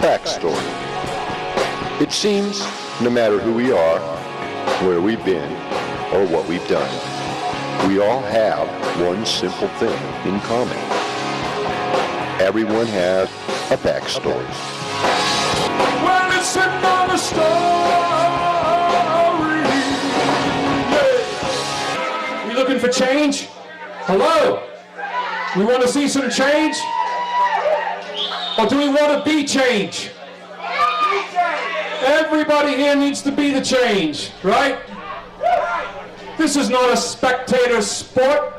Backstory. It seems no matter who we are, where we've been, or what we've done, we all have one simple thing in common. Everyone has a backstory. Well, it's another story. Yeah. You looking for change? Hello? We want to see some change? Or do we want to be change? Everybody here needs to be the change, right? This is not a spectator sport.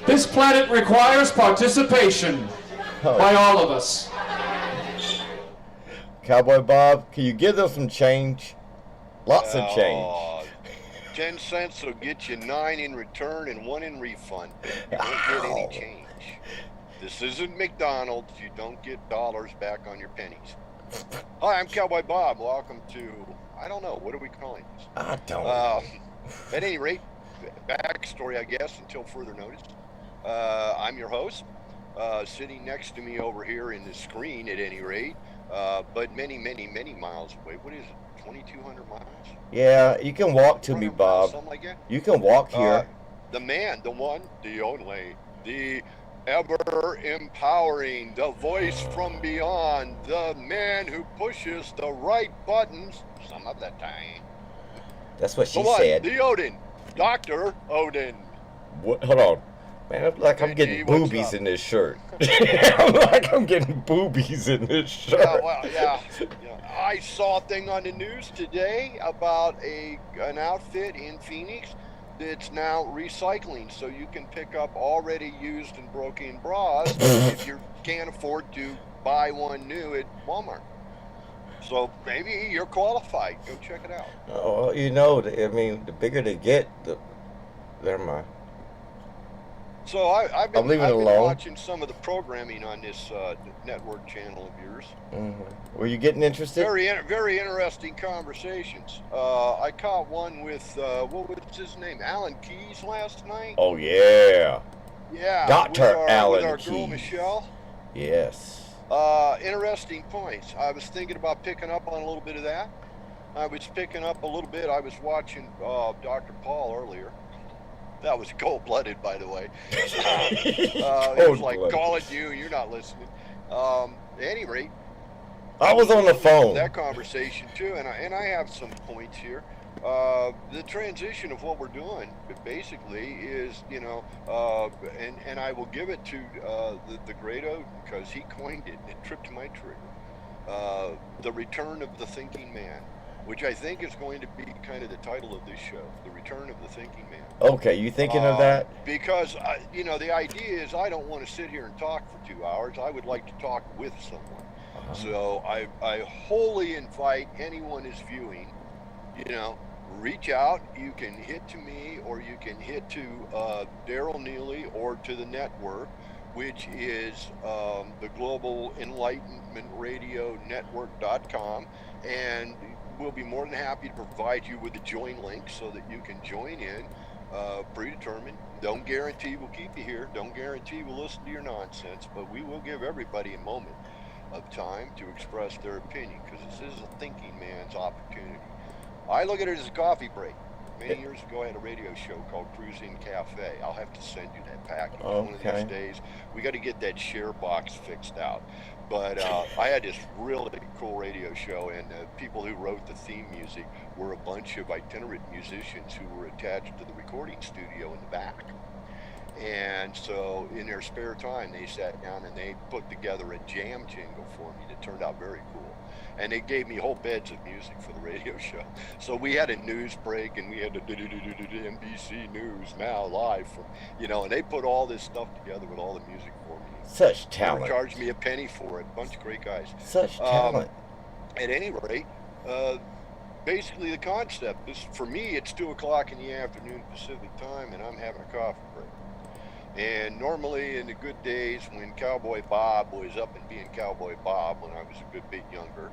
This planet requires participation by all of us. Cowboy Bob, can you give them some change? Lots of change. 10 cents will get you 9 in return and 1 in refund. You don't get any change. This isn't McDonald's. You don't get dollars back on your pennies. Hi, I'm Cowboy Bob. Welcome to, I don't know, what are we calling this? I don't know. At any rate, backstory, I guess, until further notice. I'm your host. Sitting next to me over here in the screen, at any rate, but many, many, many miles away. What is it, 2,200 miles? Yeah, you can walk to me, Bob. Something like that? You can walk here. The man, the one, the only, the ever empowering, the voice from beyond, the man who pushes the right buttons some of the time. That's what she the one, said. The Odin, Dr. Odin. What? Hold on. Man, I'm like I'm getting boobies in this shirt. I'm like I'm getting boobies in this shirt. Yeah, well, yeah. I saw a thing on the news today about an outfit in Phoenix that's now recycling, so you can pick up already used and broken bras if you can't afford to buy one new at Walmart. So maybe you're qualified. Go check it out. Oh, you know, I mean, the bigger they get, the never mind. So I've been alone. watching some of the programming on this network channel of yours. Mm-hmm. Were you getting interested? Very interesting conversations. I caught one with what was his name, Alan Keyes, last night. Oh yeah. Yeah. Dr. Alan with our Keyes. girl Michelle. Yes. Interesting points. I was thinking about picking up on a little bit of that. I was watching Dr. Paul earlier. That was cold-blooded, by the way. It was like calling you, you're not listening. At any rate, I was on the phone. That conversation too, and I have some points here. The transition of what we're doing, basically, is and I will give it to the great Odin because he coined it. It tripped my trigger. The return of the thinking man, which I think is going to be kind of the title of this show, The Return of the Thinking Man. Okay, you thinking of that? Because, the idea is I don't want to sit here and talk for 2 hours. I would like to talk with someone. Uh-huh. So I wholly invite anyone who's viewing, reach out. You can hit to me or you can hit to Daryl Neely or to the network, which is the Global Enlightenment Radio Network.com. And we'll be more than happy to provide you with a join link so that you can join in, predetermined. Don't guarantee we'll keep you here. Don't guarantee we'll listen to your nonsense, but we will give everybody a moment of time to express their opinion because this is a thinking man's opportunity. I look at it as a coffee break. Many years ago, I had a radio show called Cruising Cafe. I'll have to send you that package one of these days. We got to get that share box fixed out. But I had this really cool radio show, and people who wrote the theme music were a bunch of itinerant musicians who were attached to the recording studio in the back. And so in their spare time, they sat down and they put together a jam jingle for me that turned out very cool. And they gave me whole beds of music for the radio show. So we had a news break, and we had the NBC News now live from, and they put all this stuff together with all the music for me. Such talent. They charged me a penny for it. Bunch of great guys. Such talent. At any rate, basically the concept is, for me, it's 2:00 in the afternoon Pacific time, and I'm having a coffee break. And normally in the good days when Cowboy Bob was up and being Cowboy Bob when I was a good bit younger,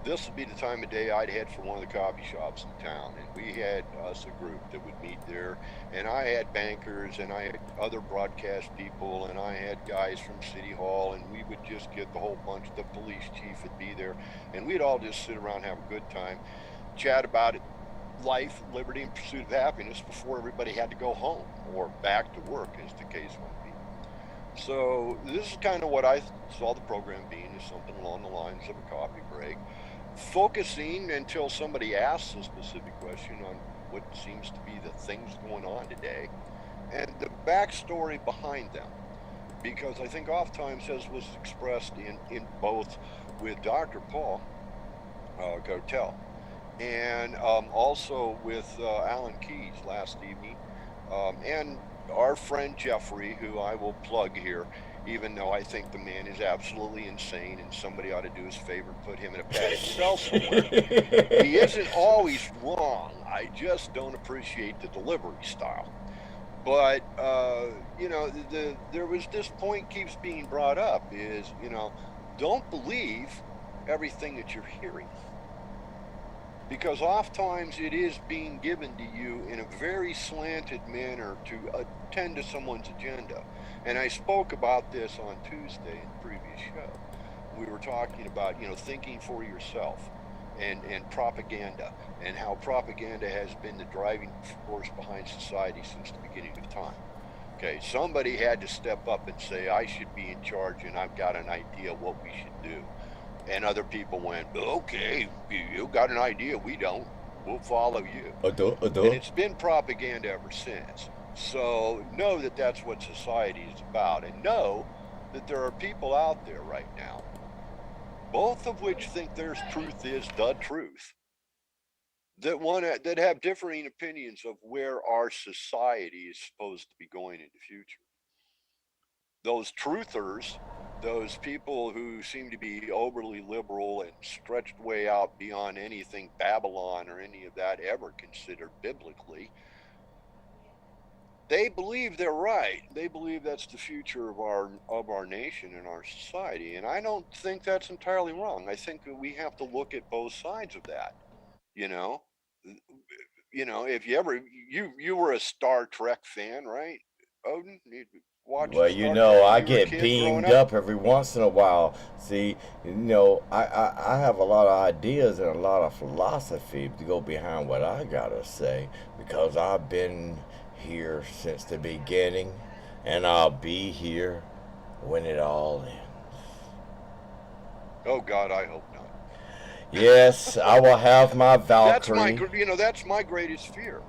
this would be the time of day I'd head for one of the coffee shops in town. And we had us a group that would meet there. And I had bankers and I had other broadcast people and I had guys from City Hall. And we would just get the whole bunch. The police chief would be there. And we'd all just sit around and have a good time, chat about it, life, liberty, and pursuit of happiness before everybody had to go home or back to work, as the case might be. So this is kind of what I saw the program being, is something along the lines of a coffee break, focusing until somebody asks a specific question on what seems to be the things going on today and the backstory behind them. Because I think oftentimes, as was expressed in both with Dr. Paul Cartel and also with Alan Keyes last evening, and our friend Jeffrey, who I will plug here, even though I think the man is absolutely insane and somebody ought to do us a favor and put him in a padded cell somewhere. He isn't always wrong. I just don't appreciate the delivery style. But there was this point keeps being brought up, is don't believe everything that you're hearing, because oftentimes it is being given to you in a very slanted manner to attend to someone's agenda. And I spoke about this on Tuesday in the previous show. We were talking about, thinking for yourself and propaganda, and how propaganda has been the driving force behind society since the beginning of time. Okay, somebody had to step up and say, I should be in charge and I've got an idea what we should do. And other people went, okay, you got an idea, we don't. We'll follow you. And it's been propaganda ever since. So know that that's what society is about. And know that there are people out there right now, both of which think their truth is the truth, that have differing opinions of where our society is supposed to be going in the future. Those truthers, those people who seem to be overly liberal and stretched way out beyond anything Babylon or any of that ever considered biblically, they believe they're right. They believe that's the future of our nation and our society. And I don't think that's entirely wrong. I think that we have to look at both sides of that. You know, if you ever you were a Star Trek fan, right? Odin, you watched Well, Star Trek when I you were a get kid growing beamed up? up every once in a while. See, I have a lot of ideas and a lot of philosophy to go behind what I gotta say, because I've been here since the beginning, and I'll be here when it all ends. Oh God, I hope not. Yes, I will have my Valkyrie. That's my greatest fear.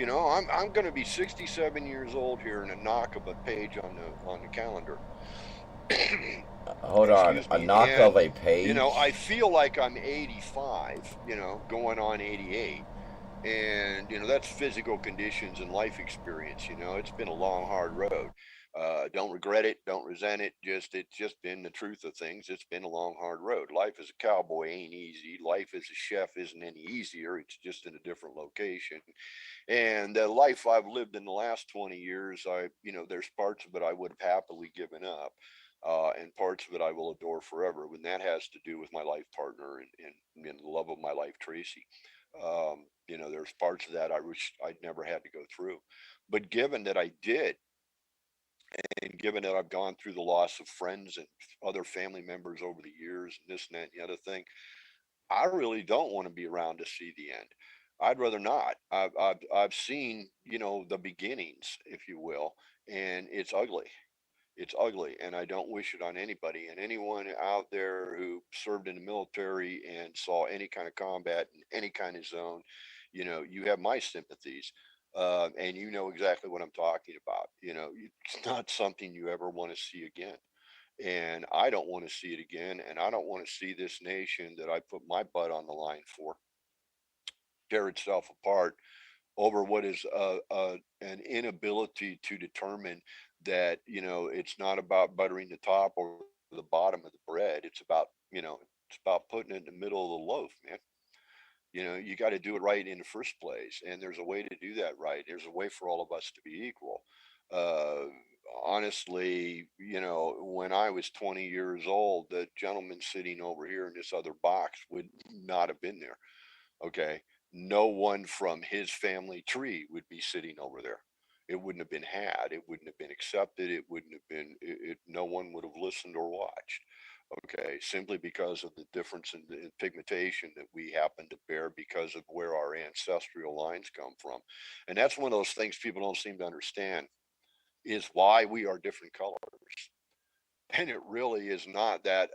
I'm going to be 67 years old here in a knock of a page on the calendar. Hold on, Excuse a me. knock And of a page. I feel like I'm 85. Going on 88. And that's physical conditions and life experience. It's been a long, hard road. Don't regret it, don't resent it. It's just been the truth of things. It's been a long, hard road. Life as a cowboy ain't easy. Life as a chef isn't any easier. It's just in a different location. And the life I've lived in the last 20 years, there's parts of it I would have happily given up. And parts of it I will adore forever. When that has to do with my life partner and the love of my life, Tracy. There's parts of that I wish I'd never had to go through. But given that I did, and given that I've gone through the loss of friends and other family members over the years, and this and that and the other thing, I really don't want to be around to see the end. I'd rather not. I've seen, the beginnings, if you will, and it's ugly. It's ugly, and I don't wish it on anybody. And anyone out there who served in the military and saw any kind of combat in any kind of zone, you have my sympathies. And you know exactly what I'm talking about. It's not something you ever want to see again. And I don't want to see it again. And I don't want to see this nation that I put my butt on the line for tear itself apart over what is an inability to determine that it's not about buttering the top or the bottom of the bread. It's about putting it in the middle of the loaf, man. You got to do it right in the first place, and there's a way to do that right. There's a way for all of us to be equal. uh honestly, when I was 20 years old, the gentleman sitting over here in this other box would not have been there. Okay. No one from his family tree would be sitting over there. It wouldn't have been had. It wouldn't have been accepted. It wouldn't have been, no one would have listened or watched. Okay. Simply because of the difference in pigmentation that we happen to bear because of where our ancestral lines come from. And that's one of those things people don't seem to understand is why we are different colors. And it really is not that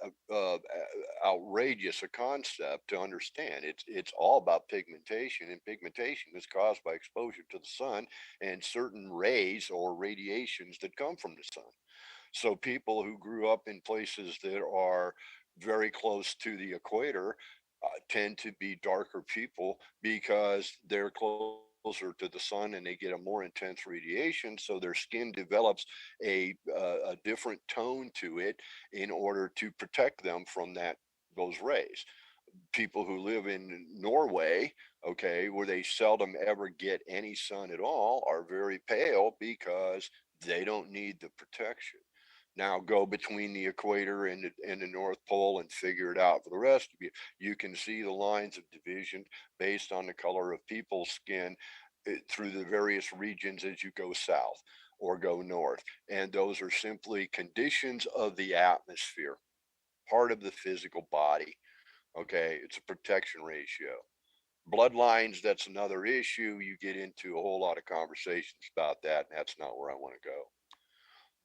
outrageous a concept to understand. It's all about pigmentation, and pigmentation is caused by exposure to the sun and certain rays or radiations that come from the sun. So people who grew up in places that are very close to the equator tend to be darker people because they're closer to the sun and they get a more intense radiation. So their skin develops a different tone to it in order to protect them from those rays. People who live in Norway, okay, where they seldom ever get any sun at all, are very pale because they don't need the protection. Now go between the equator and the North Pole and figure it out. For the rest of you, you can see the lines of division based on the color of people's skin through the various regions as you go south or go north. And those are simply conditions of the atmosphere, part of the physical body. Okay, it's a protection ratio. Bloodlines, that's another issue. You get into a whole lot of conversations about that, and that's not where I want to go.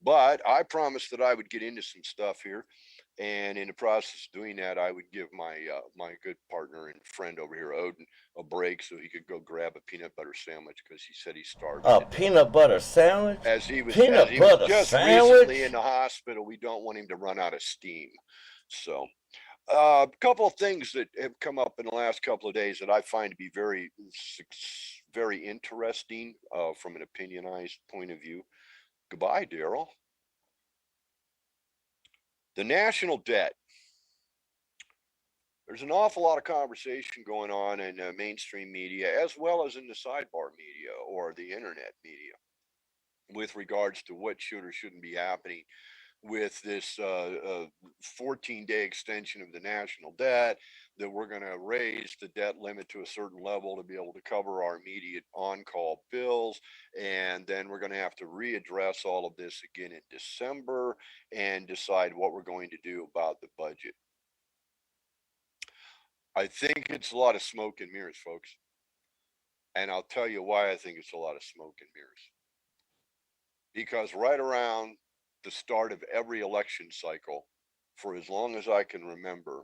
But I promised that I would get into some stuff here, and in the process of doing that, I would give my good partner and friend over here, Odin, a break so he could go grab a peanut butter sandwich because he said he's starving A to death. peanut butter sandwich? As he was Peanut butter just recently in sandwich? the hospital, we don't want him to run out of steam. So, a couple of things that have come up in the last couple of days that I find to be very interesting from an opinionized point of view. Goodbye, Daryl. The national debt. There's an awful lot of conversation going on in mainstream media as well as in the sidebar media or the internet media with regards to what should or shouldn't be happening with this 14-day extension of the national debt, that we're going to raise the debt limit to a certain level to be able to cover our immediate on-call bills, and then we're going to have to readdress all of this again in December and decide what we're going to do about the budget. I think it's a lot of smoke and mirrors, folks. And I'll tell you why I think it's a lot of smoke and mirrors. Because right around the start of every election cycle, for as long as I can remember,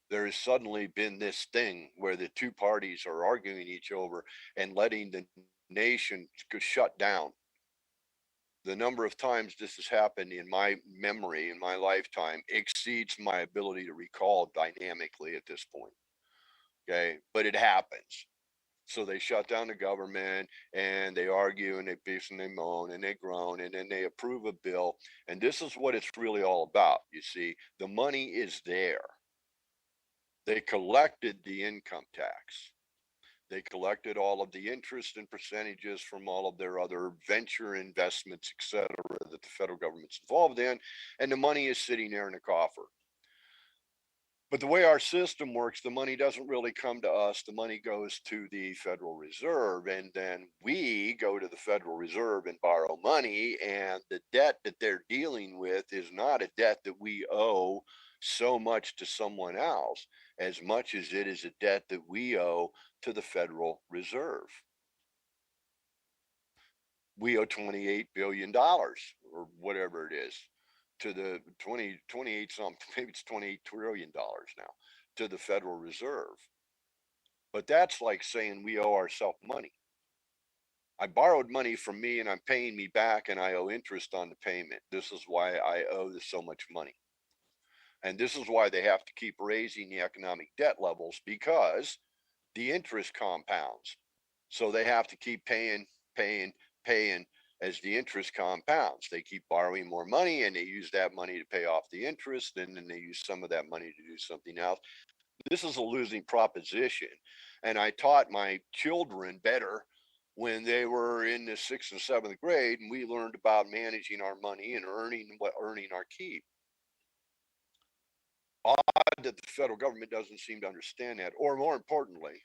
there has suddenly been this thing where the two parties are arguing each over and letting the nation shut down. The number of times this has happened in my memory, in my lifetime, exceeds my ability to recall dynamically at this point. Okay, but it happens. So they shut down the government and they argue and they bitch and they moan and they groan and then they approve a bill. And this is what it's really all about. You see, the money is there. They collected the income tax. They collected all of the interest and percentages from all of their other venture investments, etc., that the federal government's involved in. And the money is sitting there in a coffer. But the way our system works, the money doesn't really come to us. The money goes to the Federal Reserve, and then we go to the Federal Reserve and borrow money. And the debt that they're dealing with is not a debt that we owe so much to someone else as much as it is a debt that we owe to the Federal Reserve. We owe $28 billion or whatever it is to the 28 something, maybe it's $28 trillion now to the Federal Reserve. But that's like saying we owe ourselves money. I borrowed money from me and I'm paying me back and I owe interest on the payment. This is why I owe so much money. And this is why they have to keep raising the economic debt levels, because the interest compounds. So they have to keep paying as the interest compounds. They keep borrowing more money and they use that money to pay off the interest, and then they use some of that money to do something else. This is a losing proposition. And I taught my children better when they were in the 6th and 7th grade, and we learned about managing our money and earning our keep. Odd that the federal government doesn't seem to understand that, or more importantly,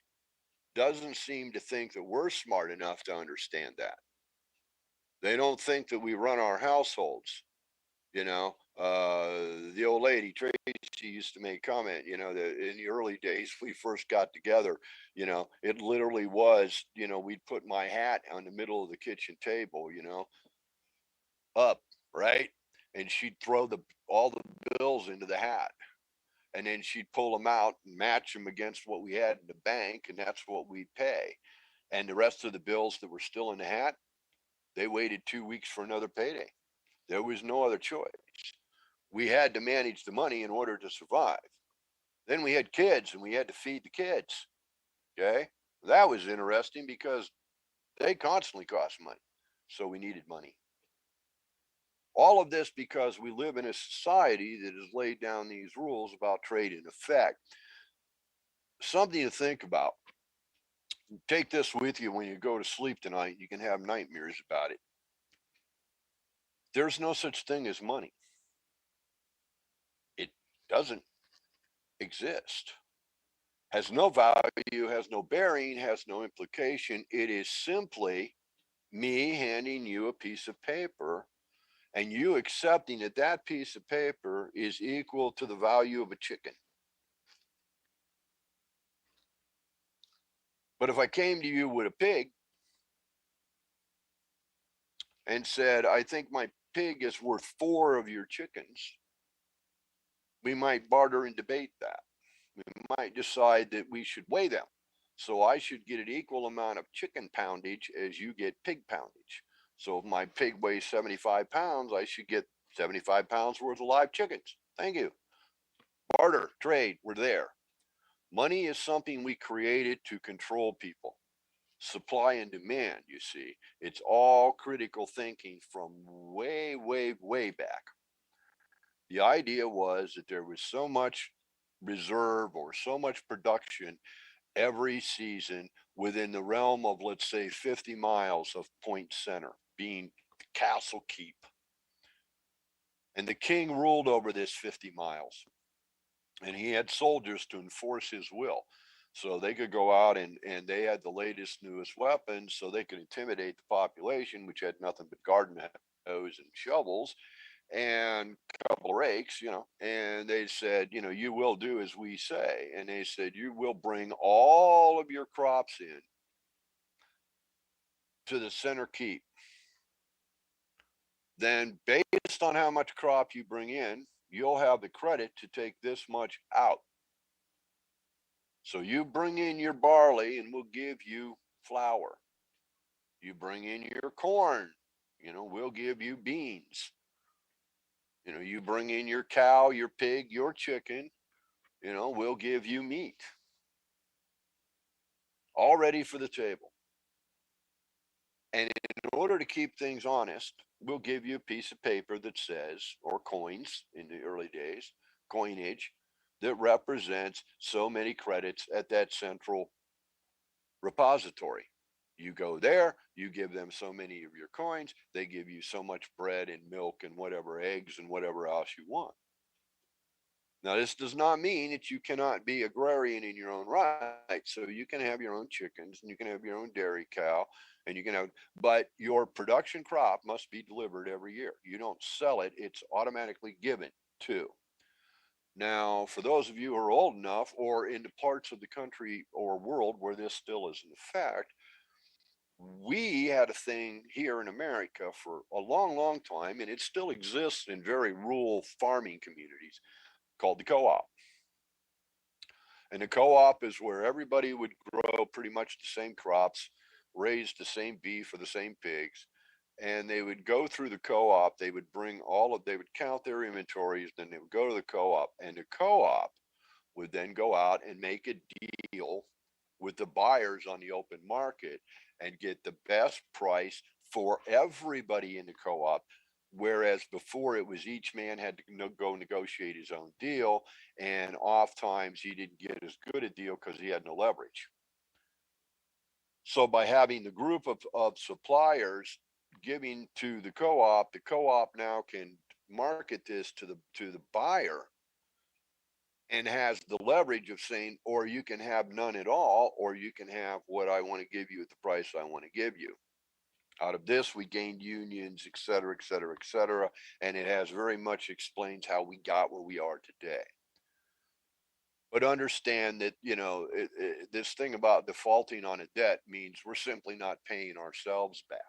doesn't seem to think that we're smart enough to understand that. They don't think that we run our households. The old lady Tracy used to make comment, that in the early days we first got together, it literally was, we'd put my hat on the middle of the kitchen table, up, right? And she'd throw all the bills into the hat. And then she'd pull them out and match them against what we had in the bank, and that's what we'd pay. And the rest of the bills that were still in the hat, they waited 2 weeks for another payday. There was no other choice. We had to manage the money in order to survive. Then we had kids and we had to feed the kids. Okay. That was interesting because they constantly cost money. So we needed money. All of this because we live in a society that has laid down these rules about trade in effect. Something to think about. Take this with you when you go to sleep tonight. You can have nightmares about it. There's no such thing as money. It doesn't exist. Has no value, has no bearing, has no implication. It is simply me handing you a piece of paper and you accepting that that piece of paper is equal to the value of a chicken. But if I came to you with a pig and said, I think my pig is worth 4 of your chickens, we might barter and debate that. We might decide that we should weigh them. So I should get an equal amount of chicken poundage as you get pig poundage. So if my pig weighs 75 pounds, I should get 75 pounds worth of live chickens. Thank you. Barter, trade, we're there. Money is something we created to control people. Supply and demand, you see. It's all critical thinking from way, way, way back. The idea was that there was so much reserve or so much production every season within the realm of, let's say, 50 miles of Point Center, being Castle Keep. And the king ruled over this 50 miles. And he had soldiers to enforce his will. So they could go out and they had the latest, newest weapons, so they could intimidate the population, which had nothing but garden hose and shovels and a couple of rakes, and they said, you will do as we say. And they said, you will bring all of your crops in to the center keep. Then based on how much crop you bring in, you'll have the credit to take this much out. So you bring in your barley and we'll give you flour. You bring in your corn, we'll give you beans. You bring in your cow, your pig, your chicken, we'll give you meat. All ready for the table. And in order to keep things honest, we'll give you a piece of paper that says, or coins in the early days, coinage, that represents so many credits at that central repository. You go there, you give them so many of your coins, they give you so much bread and milk and whatever, eggs and whatever else you want. Now, this does not mean that you cannot be agrarian in your own right. So you can have your own chickens and you can have your own dairy cow and you can have, but your production crop must be delivered every year. You don't sell it, it's automatically given to. Now, for those of you who are old enough or in the parts of the country or world where this still is in effect, we had a thing here in America for a long, long time, and it still exists in very rural farming communities, called the co-op. And the co-op is where everybody would grow pretty much the same crops, raise the same beef or the same pigs, and they would go through the co-op. They would they would count their inventories, then they would go to the co-op, and the co-op would then go out and make a deal with the buyers on the open market and get the best price for everybody in the co-op. Whereas before it was each man had to go negotiate his own deal, and oftentimes he didn't get as good a deal because he had no leverage. So by having the group of suppliers giving to the co-op now can market this to the buyer and has the leverage of saying, or you can have none at all, or you can have what I want to give you at the price I want to give you. Out of this, we gained unions, et cetera, et cetera, et cetera. And it has very much explains how we got where we are today. But understand that, this thing about defaulting on a debt means we're simply not paying ourselves back.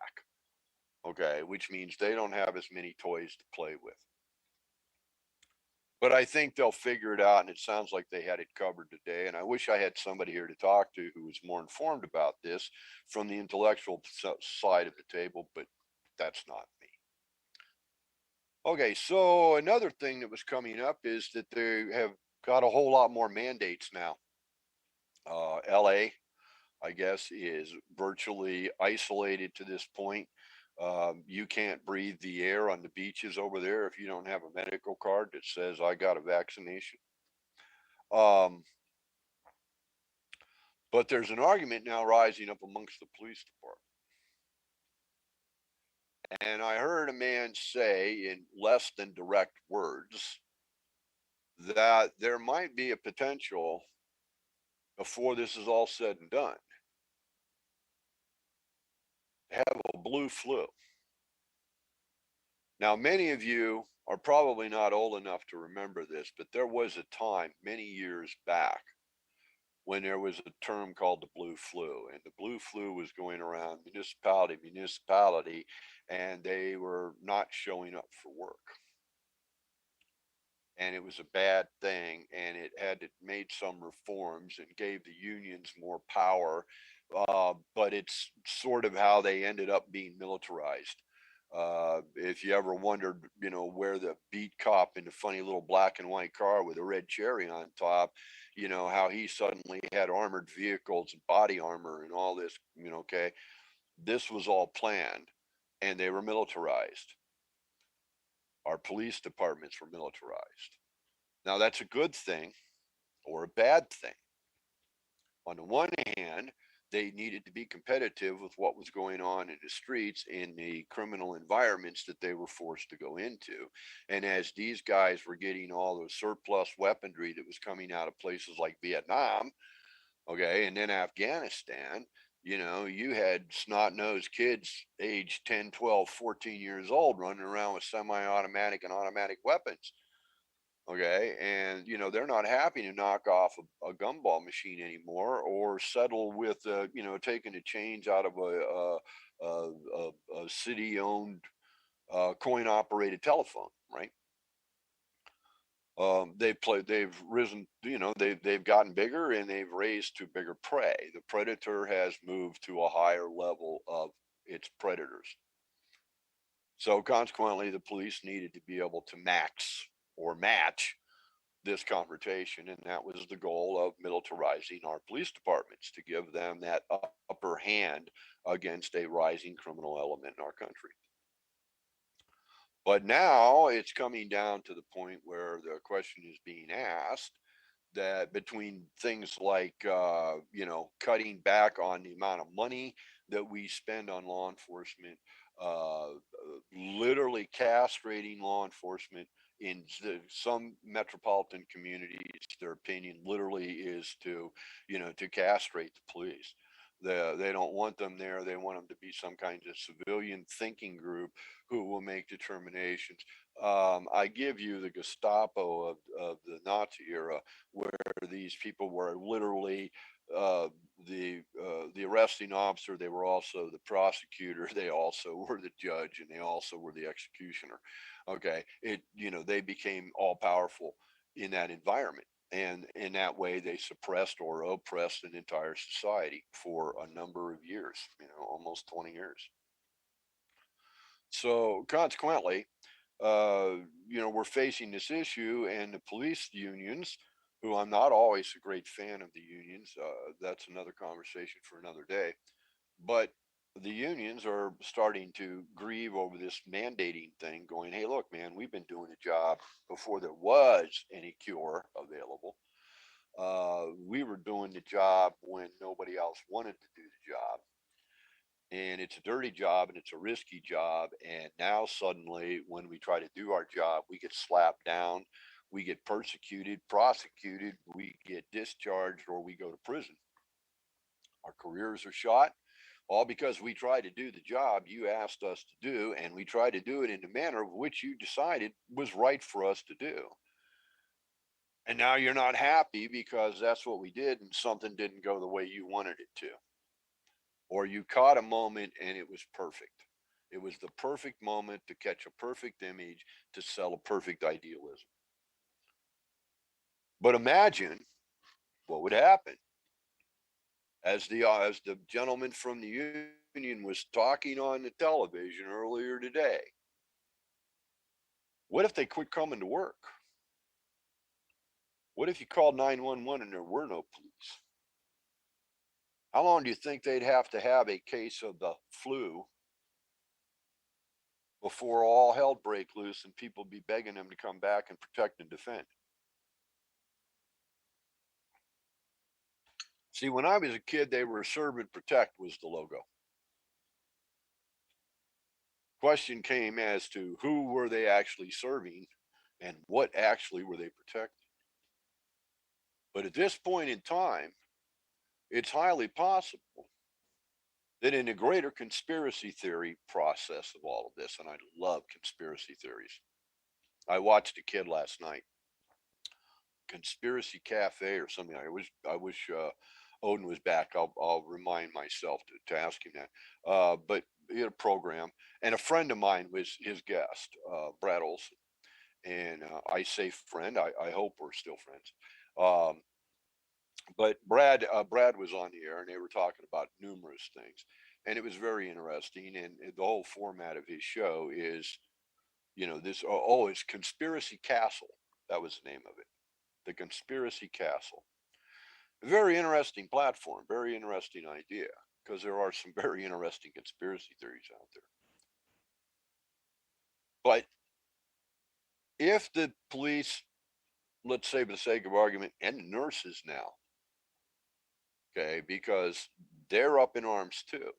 Okay, which means they don't have as many toys to play with. But I think they'll figure it out, and it sounds like they had it covered today. And I wish I had somebody here to talk to who was more informed about this from the intellectual side of the table, but that's not me. Okay, so another thing that was coming up is that they have got a whole lot more mandates now. LA, I guess, is virtually isolated to this point. You can't breathe the air on the beaches over there if you don't have a medical card that says I got a vaccination. Um, but there's an argument now rising up amongst the police department. And I heard a man say in less than direct words that there might be a potential before this is all said and done to have a blue flu. Now, many of you are probably not old enough to remember this, but there was a time many years back when there was a term called the blue flu, and the blue flu was going around municipality, and they were not showing up for work. And it was a bad thing, and it had made some reforms and gave the unions more power, but it's sort of how they ended up being militarized. If you ever wondered, where the beat cop in the funny little black and white car with a red cherry on top, how he suddenly had armored vehicles and body armor and all this, okay, this was all planned, and they were militarized. Our police departments were militarized. Now, that's a good thing or a bad thing. On the one hand, they needed to be competitive with what was going on in the streets in the criminal environments that they were forced to go into. And as these guys were getting all the surplus weaponry that was coming out of places like Vietnam, okay, and then Afghanistan, you had snot-nosed kids aged 10, 12, 14 years old running around with semi-automatic and automatic weapons. Okay, and they're not happy to knock off a gumball machine anymore, or settle with taking a change out of a city-owned coin-operated telephone, right? They've risen, they've gotten bigger, and they've raised to bigger prey. The predator has moved to a higher level of its predators. So consequently, the police needed to be able to match this confrontation, and that was the goal of militarizing our police departments, to give them that upper hand against a rising criminal element in our country. But now it's coming down to the point where the question is being asked that between things like cutting back on the amount of money that we spend on law enforcement, literally castrating law enforcement in some metropolitan communities, their opinion literally is to castrate the police. They don't want them there. They want them to be some kind of civilian thinking group who will make determinations. I give you the Gestapo of the Nazi era, where these people were literally the arresting officer. They were also the prosecutor. They also were the judge, and they also were the executioner. Okay, they became all powerful in that environment. And in that way, they suppressed or oppressed an entire society for a number of years, almost 20 years. So consequently, we're facing this issue, and the police unions, who I'm not always a great fan of the unions, that's another conversation for another day, but the unions are starting to grieve over this mandating thing, going, hey, look, man, we've been doing a job before there was any cure available. We were doing the job when nobody else wanted to do the job. And it's a dirty job and it's a risky job. And now suddenly, when we try to do our job, we get slapped down, we get persecuted, prosecuted, we get discharged, or we go to prison. Our careers are shot, all because we tried to do the job you asked us to do, and we tried to do it in the manner of which you decided was right for us to do. And now you're not happy because that's what we did and something didn't go the way you wanted it to. Or you caught a moment and it was perfect. It was the perfect moment to catch a perfect image to sell a perfect idealism. But imagine what would happen as the gentleman from the union was talking on the television earlier today. What if they quit coming to work? What if you called 911 and there were no police? How long do you think they'd have to have a case of the flu before all hell break loose and people be begging them to come back and protect and defend? See, when I was a kid, they were serve and protect was the logo. Question came as to who were they actually serving and what actually were they protecting. But at this point in time, it's highly possible that in the greater conspiracy theory process of all of this, and I love conspiracy theories. I watched a kid last night, Conspiracy Cafe or something. I wish Odin was back. I'll remind myself to ask him that. But he had a program, and a friend of mine was his guest, Brad Olson. And I say friend. I hope we're still friends. But Brad was on the air, and they were talking about numerous things, and it was very interesting. And the whole format of his show is, this. Oh, it's Conspiracy Castle. That was the name of it. The Conspiracy Castle. Very interesting platform, very interesting idea, because there are some very interesting conspiracy theories out there. But if the police, let's say for the sake of argument, and the nurses now, okay, because they're up in arms too.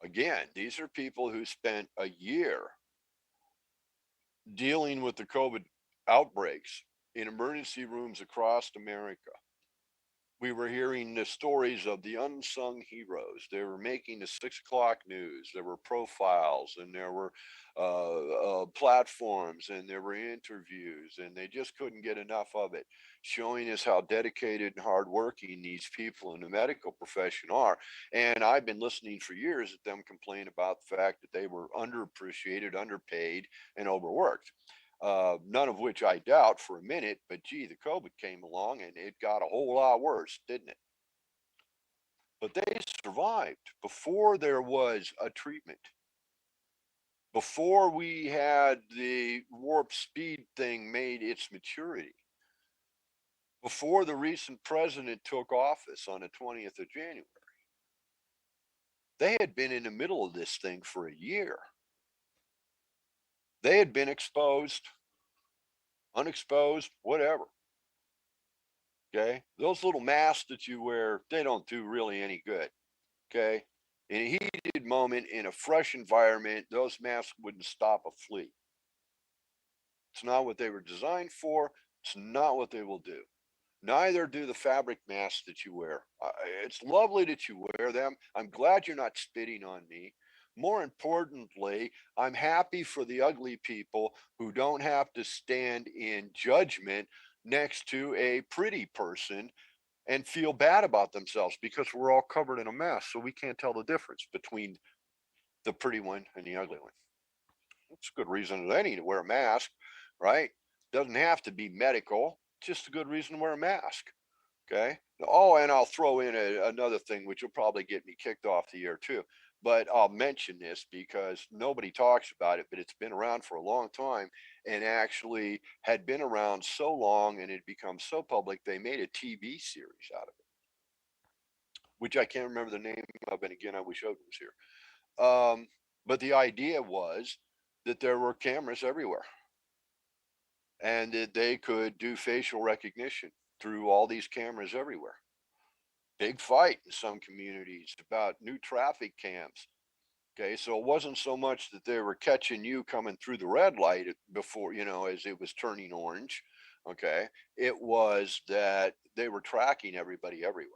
Again, these are people who spent a year dealing with the COVID outbreaks in emergency rooms across America. We were hearing the stories of the unsung heroes. They were making the 6 o'clock news. There were profiles, and there were platforms, and there were interviews, and they just couldn't get enough of it, showing us how dedicated and hardworking these people in the medical profession are. And I've been listening for years at them complain about the fact that they were underappreciated, underpaid, and overworked. None of which I doubt for a minute, but gee, the COVID came along and it got a whole lot worse, didn't it? But they survived before there was a treatment, before we had the warp speed thing made its maturity, before the recent president took office on the 20th of January. They had been in the middle of this thing for a year. They had been exposed, unexposed, whatever. Okay. Those little masks that you wear, they don't do really any good. Okay. In a heated moment, in a fresh environment, those masks wouldn't stop a flea. It's not what they were designed for. It's not what they will do. Neither do the fabric masks that you wear. It's lovely that you wear them. I'm glad you're not spitting on me. More importantly, I'm happy for the ugly people who don't have to stand in judgment next to a pretty person and feel bad about themselves because we're all covered in a mess. So we can't tell the difference between the pretty one and the ugly one. It's a good reason as any to wear a mask, right? Doesn't have to be medical, just a good reason to wear a mask. Okay. Oh, and I'll throw in another thing, which will probably get me kicked off the air too. But I'll mention this because nobody talks about it, but it's been around for a long time and actually had been around so long and it become so public, they made a TV series out of it, which I can't remember the name of. And again, I wish Odin was here. But the idea was that there were cameras everywhere and that they could do facial recognition through all these cameras everywhere. Big fight in some communities about new traffic cams. Okay, so it wasn't so much that they were catching you coming through the red light before, as it was turning orange. Okay, it was that they were tracking everybody everywhere.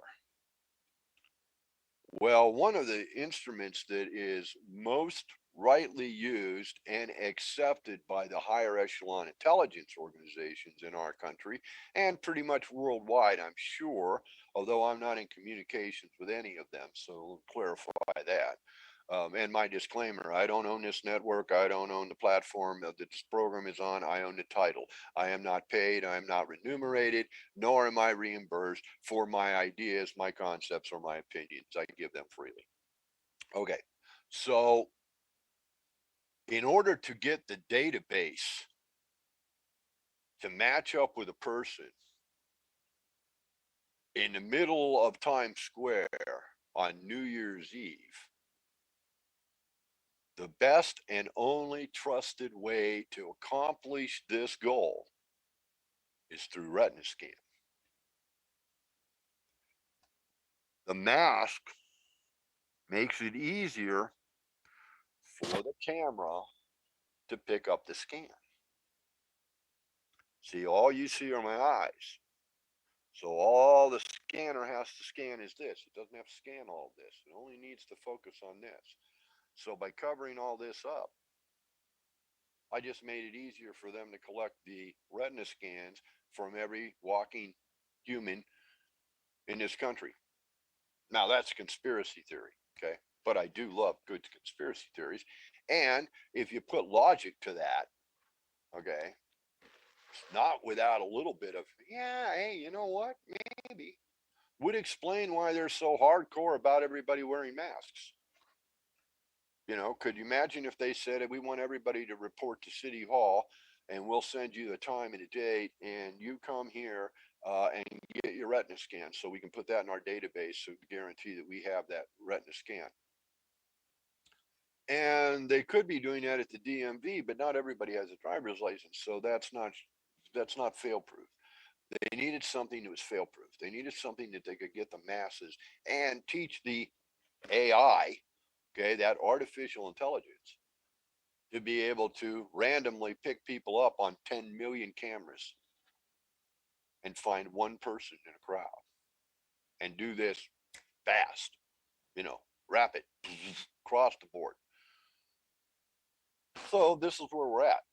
Well, one of the instruments that is most rightly used and accepted by the higher echelon intelligence organizations in our country and pretty much worldwide, I'm sure, although I'm not in communications with any of them, so we'll clarify that. And my disclaimer, I don't own this network. I don't own the platform that this program is on. I own the title. I am not paid. I am not remunerated, nor am I reimbursed for my ideas, my concepts, or my opinions. I give them freely. Okay, so in order to get the database to match up with a person in the middle of Times Square on New Year's Eve, the best and only trusted way to accomplish this goal is through retina scan. The mask makes it easier for the camera to pick up the scan. See, all you see are my eyes. So all the scanner has to scan is this. It doesn't have to scan all this. It only needs to focus on this. So by covering all this up, I just made it easier for them to collect the retina scans from every walking human in this country. Now that's conspiracy theory, okay? But I do love good conspiracy theories. And if you put logic to that, okay, not without a little bit of, yeah, hey, you know what? Maybe would explain why they're so hardcore about everybody wearing masks. Could you imagine if they said, we want everybody to report to City Hall and we'll send you the time and a date and you come here and get your retina scan so we can put that in our database so to guarantee that we have that retina scan. And they could be doing that at the DMV, but not everybody has a driver's license, so that's not fail-proof. They needed something that was fail-proof. They needed something that they could get the masses and teach the AI, okay, that artificial intelligence, to be able to randomly pick people up on 10 million cameras and find one person in a crowd and do this fast, rapid, across the board. So this is where we're at.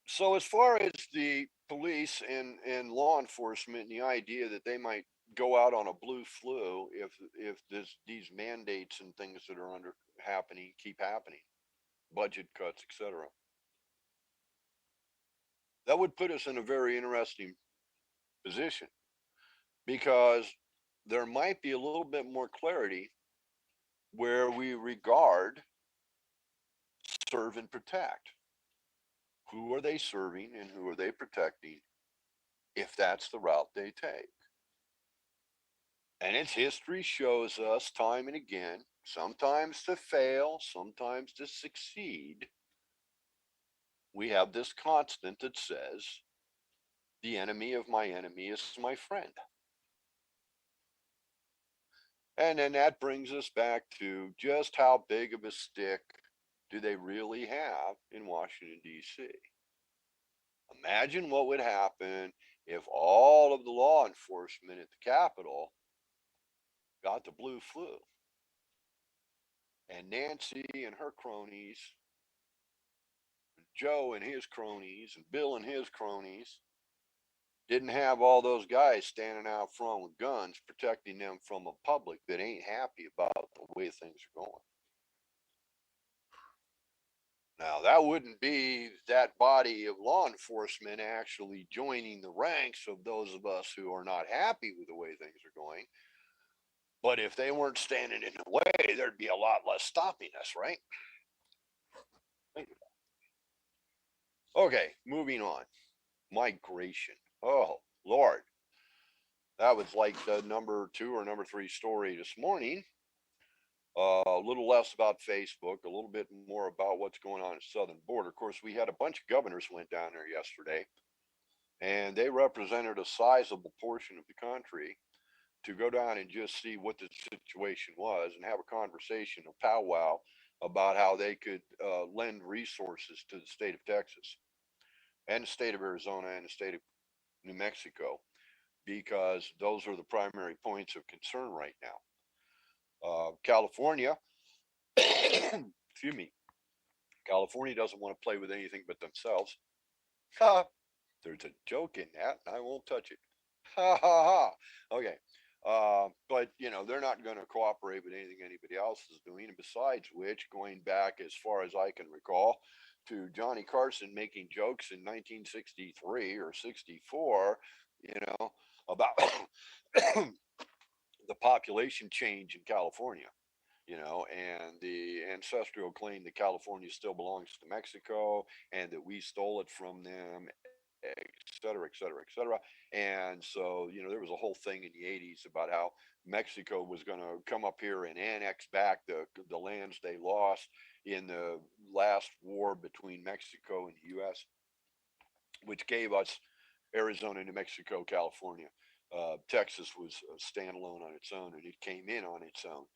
So as far as the police and law enforcement and the idea that they might go out on a blue flu if these mandates and things that are happening keep happening, budget cuts, etc., that would put us in a very interesting position because there might be a little bit more clarity where we regard serve and protect. Who are they serving and who are they protecting if that's the route they take? And its history shows us time and again, sometimes to fail, sometimes to succeed, we have this constant that says, the enemy of my enemy is my friend. And then that brings us back to just how big of a stick do they really have in Washington, D.C.? Imagine what would happen if all of the law enforcement at the Capitol got the blue flu. And Nancy and her cronies, Joe and his cronies, and Bill and his cronies didn't have all those guys standing out front with guns protecting them from a public that ain't happy about the way things are going. Now, that wouldn't be that body of law enforcement actually joining the ranks of those of us who are not happy with the way things are going. But if they weren't standing in the way, there'd be a lot less stopping us, right? Okay, moving on. Migration. Oh, Lord. That was like the number 2 or number 3 story this morning. A little less about Facebook, a little bit more about what's going on at the southern border. Of course, we had a bunch of governors went down there yesterday, and they represented a sizable portion of the country to go down and just see what the situation was and have a conversation, a powwow about how they could lend resources to the state of Texas and the state of Arizona and the state of New Mexico, because those are the primary points of concern right now. California, excuse me, California doesn't want to play with anything but themselves. Ha! There's a joke in that, and I won't touch it. Ha ha ha. Okay. But they're not going to cooperate with anything anybody else is doing. And besides which, going back as far as I can recall to Johnny Carson making jokes in 1963 or 64, about the population change in California, and the ancestral claim that California still belongs to Mexico and that we stole it from them, et cetera, et cetera, et cetera. And so, there was a whole thing in the 80s about how Mexico was going to come up here and annex back the lands they lost in the last war between Mexico and the U.S., which gave us Arizona, New Mexico, California. Texas was standalone on its own, and it came in on its own.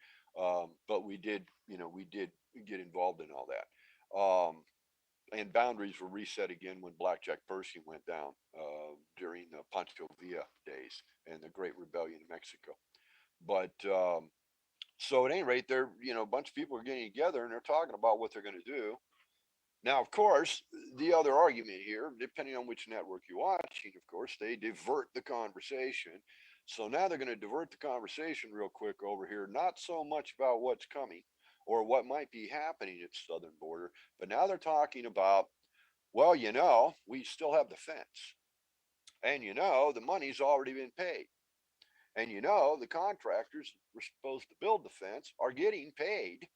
But we did get involved in all that. And boundaries were reset again when Blackjack Pershing went down during the Pancho Villa days and the Great Rebellion in Mexico. But so at any rate, there, a bunch of people are getting together and they're talking about what they're going to do. Now, of course, the other argument here, depending on which network you're watching, of course, they divert the conversation. So now they're going to divert the conversation real quick over here, not so much about what's coming or what might be happening at the southern border, but now they're talking about, well, we still have the fence. And the money's already been paid. And the contractors that were supposed to build the fence are getting paid.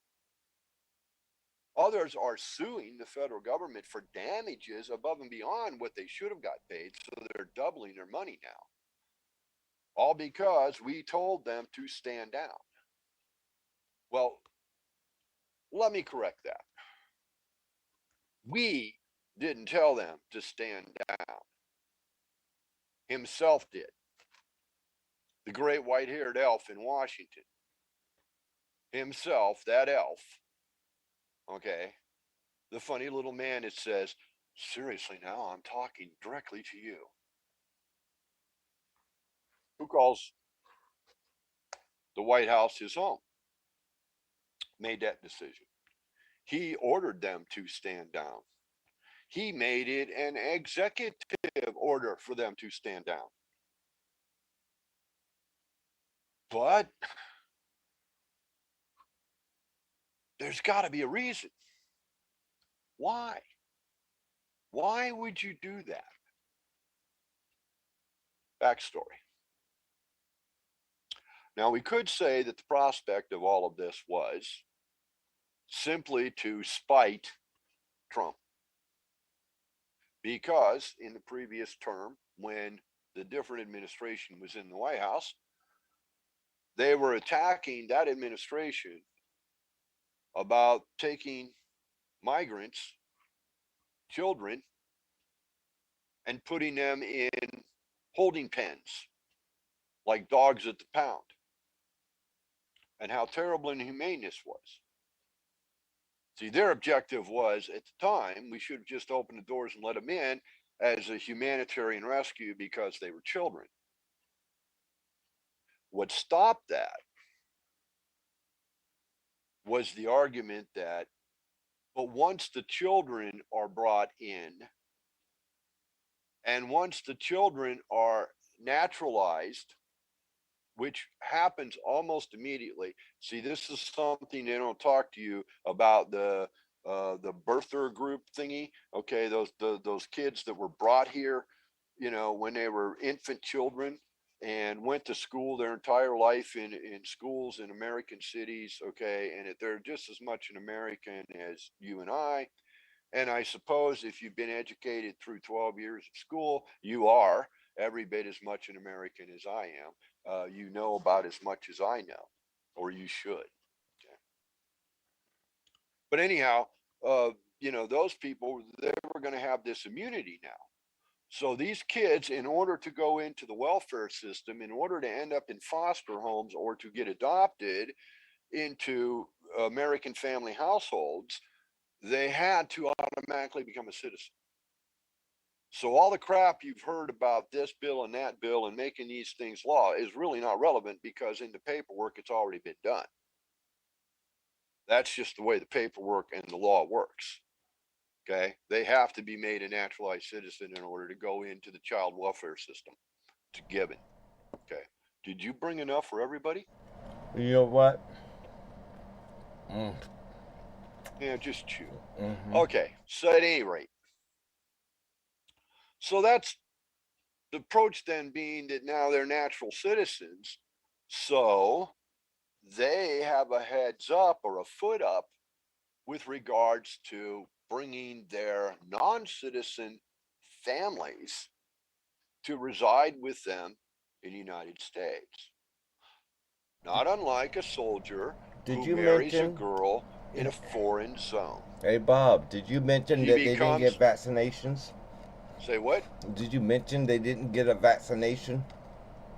Others are suing the federal government for damages above and beyond what they should have got paid, so they're doubling their money now. All because we told them to stand down. Well, let me correct that. We didn't tell them to stand down. Himself did. The great white-haired elf in Washington. Himself, that elf, okay, the funny little man that says, seriously now, I'm talking directly to you. Who calls the White House his home, made that decision. He ordered them to stand down. He made it an executive order for them to stand down. But there's got to be a reason. Why? Why would you do that? Backstory. Now, we could say that the prospect of all of this was simply to spite Trump. Because in the previous term, when the different administration was in the White House, they were attacking that administration about taking migrants, children, and putting them in holding pens like dogs at the pound, and how terrible and inhumane this was. See, their objective was, at the time, we should have just opened the doors and let them in as a humanitarian rescue because they were children. What stopped that was the argument that, but once the children are brought in, and once the children are naturalized, which happens almost immediately. See, this is something they don't talk to you about, the birther group thingy. Okay, those kids that were brought here, when they were infant children and went to school their entire life in schools in American cities. Okay, and they're just as much an American as you and I. And I suppose if you've been educated through 12 years of school, you are every bit as much an American as I am. You know about as much as I know, or you should. Okay. But anyhow, those people, they were going to have this immunity now. So these kids, in order to go into the welfare system, in order to end up in foster homes or to get adopted into American family households, they had to automatically become a citizen. So all the crap you've heard about this bill and that bill and making these things law is really not relevant, because in the paperwork it's already been done. That's just the way the paperwork and the law works. Okay, they have to be made a naturalized citizen in order to go into the child welfare system. It's a given. Okay, did you bring enough for everybody? You know what? Yeah, just chew. Okay, so at any rate, so that's the approach then, being that now they're natural citizens, so they have a heads up or a foot up with regards to bringing their non-citizen families to reside with them in the United States. Not unlike a soldier who marries a girl in a foreign zone. Hey, Bob, did you mention that they didn't get vaccinations? Say what? Did you mention they didn't get a vaccination?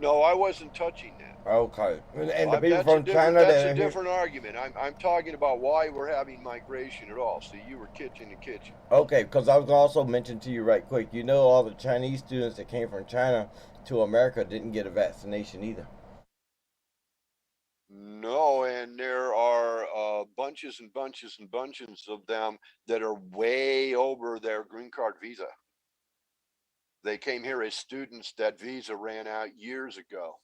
No, I wasn't touching that. Okay. And the people from China, that's a different argument. I'm talking about why we're having migration at all. So you were kitchen to kitchen. Okay, because I was also mention to you right quick, you know, all the Chinese students that came from China to America didn't get a vaccination either. No, and there are bunches and bunches and bunches of them that are way over their green card visa. They came here as students. That visa ran out years ago,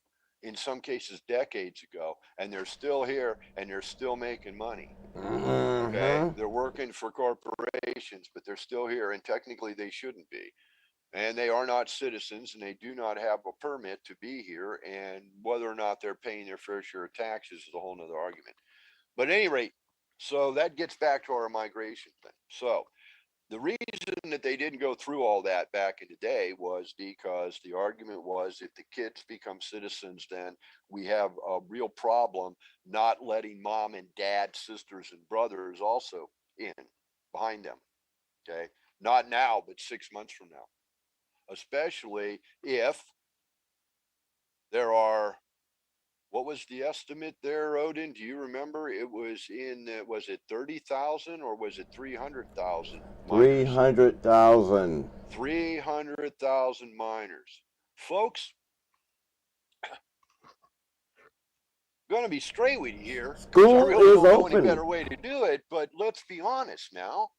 in some cases decades ago, and they're still here and they're still making money. Okay, they're working for corporations, but they're still here, and technically they shouldn't be. And they are not citizens, and they do not have a permit to be here, and whether or not they're paying their fair share of taxes is a whole nother argument. But at any rate, so that gets back to our migration thing. So the reason that they didn't go through all that back in the day was because the argument was, if the kids become citizens, then we have a real problem not letting mom and dad, sisters and brothers also in behind them. Okay, not now, but 6 months from now. Especially if there are, what was the estimate there, Odin? Do you remember? It was was it 30,000 or was it 300,000? 300,000. 300,000 minors. Folks, going to be straight with you here. School I really is don't know open. any better way to do it, but let's be honest now.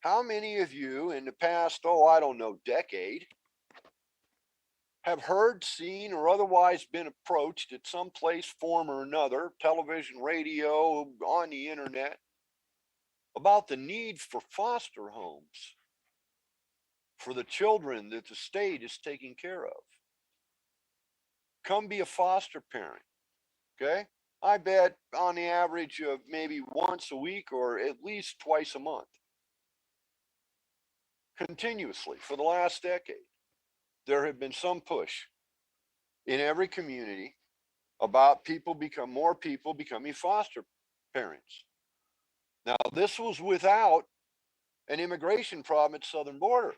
How many of you in the past, I don't know, decade, have heard, seen, or otherwise been approached at some place, form, or another, television, radio, on the internet, about the need for foster homes for the children that the state is taking care of? Come be a foster parent, okay? I bet on the average of maybe once a week or at least twice a month, continuously for the last decade, there have been some push in every community about more people becoming foster parents. Now, this was without an immigration problem at the southern border.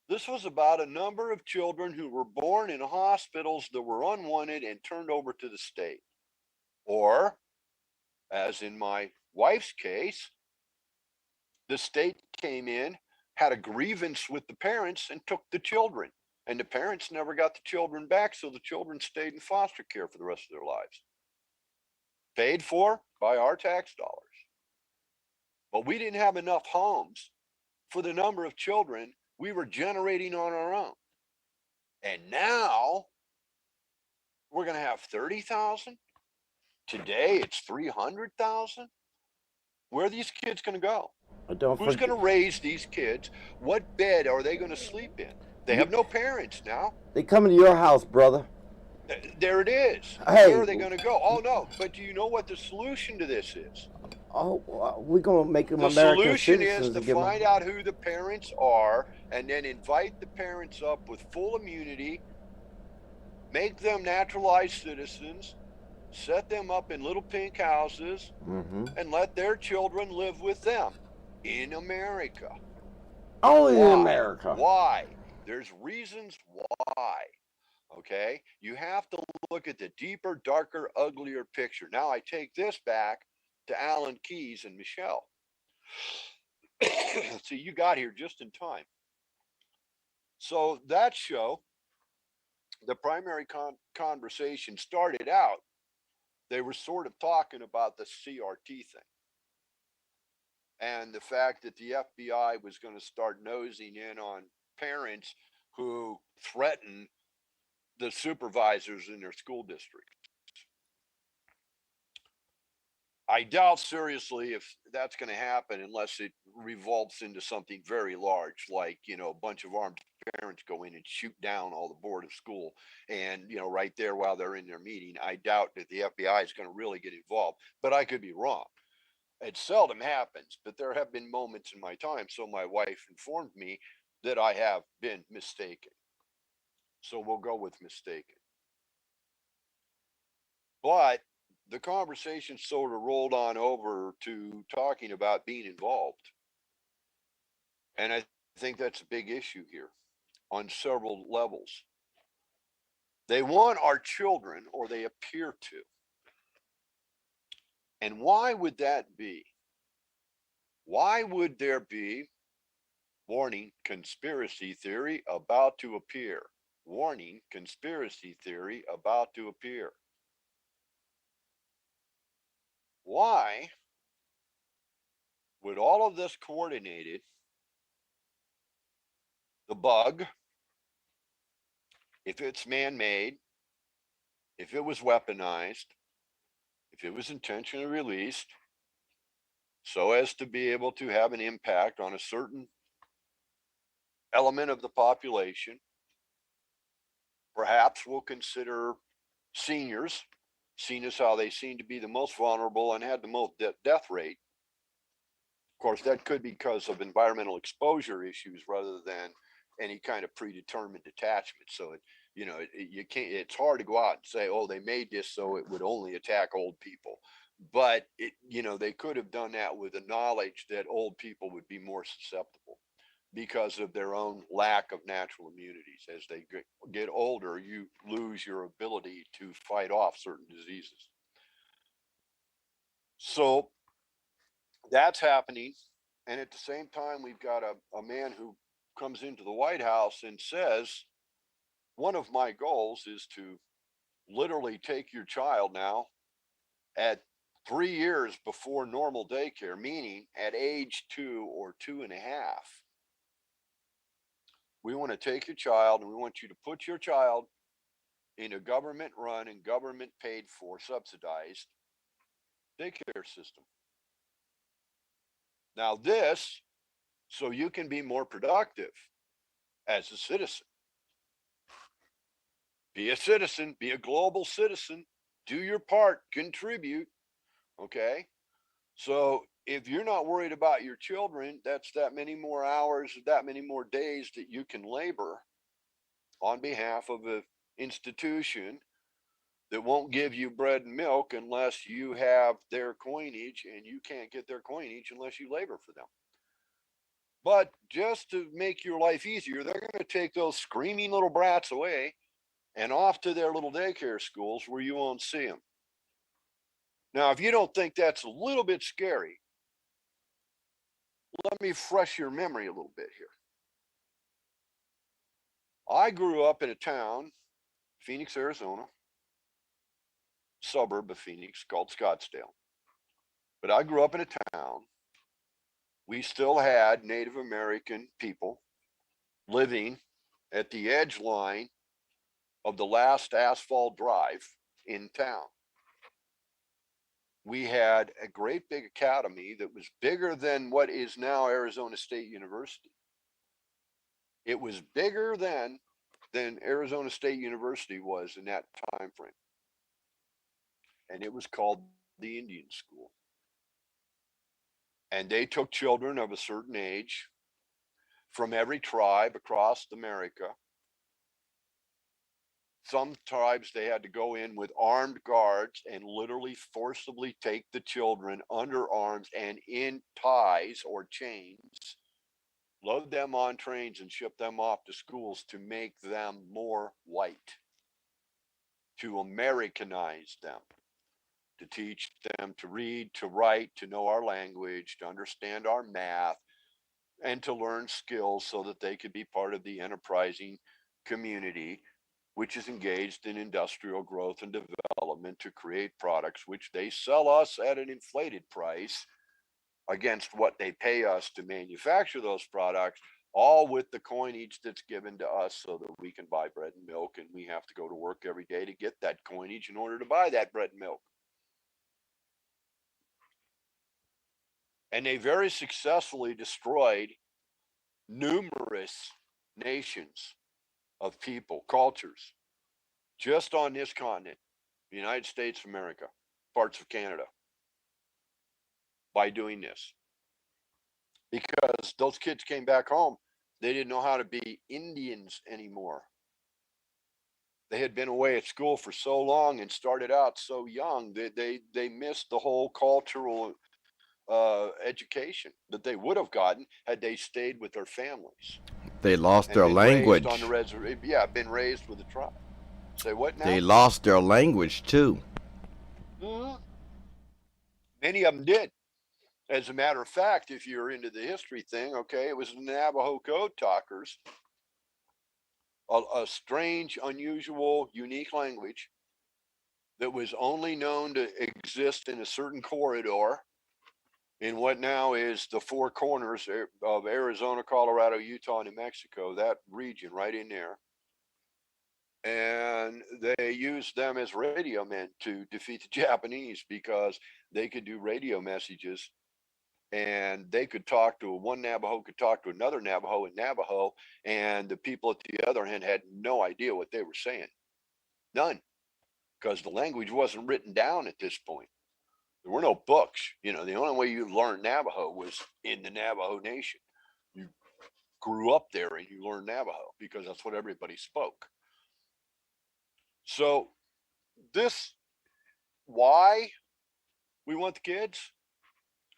This was about a number of children who were born in hospitals that were unwanted and turned over to the state. Or, as in my wife's case, the state came in, had a grievance with the parents, and took the children. And the parents never got the children back, so the children stayed in foster care for the rest of their lives. Paid for by our tax dollars. But we didn't have enough homes for the number of children we were generating on our own. And now we're going to have 30,000. Today it's 300,000. Where are these kids going to go? Who's going to raise these kids? What bed are they going to sleep in? They have no parents now. They come to your house, brother. There it is. Hey. Where are they going to go? Oh, no. But do you know what the solution to this is? Oh, we're going to make them American citizens. The solution is to find out who the parents are and then invite the parents up with full immunity, make them naturalized citizens, set them up in little pink houses, and let their children live with them in America. Only in Why? America. Why? There's reasons why. Okay? You have to look at the deeper, darker, uglier picture. Now I take this back to Alan Keyes and Michelle. See, you got here just in time. So that show, the primary conversation started out, they were sort of talking about the CRT thing and the fact that the FBI was going to start nosing in on parents who threaten the supervisors in their school district. I doubt seriously if that's going to happen unless it revolves into something very large, like, a bunch of armed parents go in and shoot down all the board of school and, right there while they're in their meeting. I doubt that the FBI is going to really get involved, but I could be wrong. It seldom happens, but there have been moments in my time. So my wife informed me that I have been mistaken. So we'll go with mistaken. But the conversation sort of rolled on over to talking about being involved. And I think that's a big issue here on several levels. They want our children, or they appear to. And why would that be? Why would there be, warning, conspiracy theory about to appear? Warning, conspiracy theory about to appear. Why would all of this coordinated, the bug, if it's man-made, if it was weaponized, if it was intentionally released, so as to be able to have an impact on a certain element of the population, perhaps we'll consider seniors, seen as how they seem to be the most vulnerable and had the most death rate. Of course, that could be because of environmental exposure issues rather than any kind of predetermined attachment. So you can't. It's hard to go out and say, "Oh, they made this so it would only attack old people," but they could have done that with the knowledge that old people would be more susceptible because of their own lack of natural immunities. As they get older, you lose your ability to fight off certain diseases. So that's happening. And at the same time, we've got a man who comes into the White House and says, one of my goals is to literally take your child now at 3 years before normal daycare, meaning at age 2 or 2.5. We want to take your child and we want you to put your child in a government run and government paid for, subsidized daycare system. Now, this, so you can be more productive as a citizen. Be a citizen, be a global citizen, do your part, contribute. Okay. So if you're not worried about your children, that's that many more hours, that many more days that you can labor on behalf of an institution that won't give you bread and milk unless you have their coinage, and you can't get their coinage unless you labor for them. But just to make your life easier, they're going to take those screaming little brats away and off to their little daycare schools where you won't see them. Now, if you don't think that's a little bit scary, let me fresh your memory a little bit here. I grew up in a town, Phoenix, Arizona, suburb of Phoenix called Scottsdale. But I grew up in a town. We still had Native American people living at the edge line of the last asphalt drive in town. We had a great big academy that was bigger than what is now Arizona State University. It was bigger then than Arizona State University was in that time frame. And it was called the Indian School. And they took children of a certain age from every tribe across America. Some tribes, they had to go in with armed guards and literally forcibly take the children under arms and in ties or chains load them on trains and ship them off to schools to make them more white, to Americanize them, to teach them to read, to write, to know our language, to understand our math, and to learn skills so that they could be part of the enterprising community, which is engaged in industrial growth and development to create products which they sell us at an inflated price against what they pay us to manufacture those products, all with the coinage that's given to us so that we can buy bread and milk, and we have to go to work every day to get that coinage in order to buy that bread and milk. And they very successfully destroyed numerous nations of people, cultures, just on this continent, the United States of America, parts of Canada, by doing this. Because those kids came back home, they didn't know how to be Indians anymore. They had been away at school for so long and started out so young that they missed the whole cultural education that they would have gotten had they stayed with their families. They lost And their been language. raised on the reservation. Yeah, been raised with a tribe. Say what now? They lost their language too. Mhm. Many of them did. As a matter of fact, if you're into the history thing, okay, it was the Navajo code talkers, a strange, unusual, unique language that was only known to exist in a certain corridor in what now is the four corners of Arizona, Colorado, Utah, New Mexico, that region right in there. And they used them as radio men to defeat the Japanese because they could do radio messages, and they could talk to one Navajo could talk to another Navajo in Navajo, and the people at the other end had no idea what they were saying. None, because the language wasn't written down at this point. There were no books. You know, the only way you learned Navajo was in the Navajo Nation. You grew up there and you learned Navajo because that's what everybody spoke. So this, why we want the kids?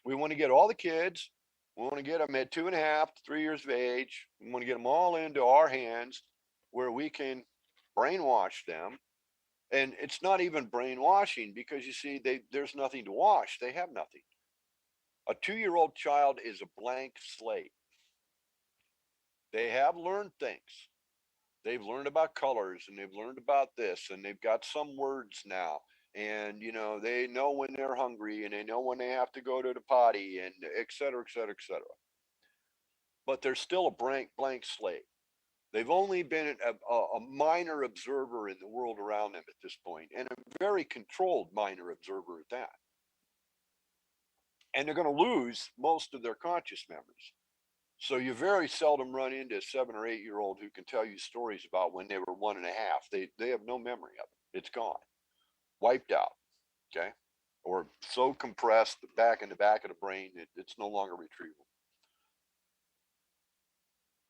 We want to get all the kids. We want to get them at 2.5 to 3 years of age. We want to get them all into our hands where we can brainwash them. And it's not even brainwashing because you see, there's nothing to wash. They have nothing. A 2-year-old child is a blank slate. They have learned things. They've learned about colors and they've learned about this and they've got some words now. And, you know, they know when they're hungry and they know when they have to go to the potty and et cetera, et cetera, et cetera. But they're still a blank slate. They've only been a minor observer in the world around them at this point, and a very controlled minor observer at that. And they're going to lose most of their conscious memories. So you very seldom run into a 7 or 8 year old who can tell you stories about when they were 1.5. They have no memory of it. It's gone, wiped out. Okay, or so compressed back in the back of the brain that it's no longer retrievable.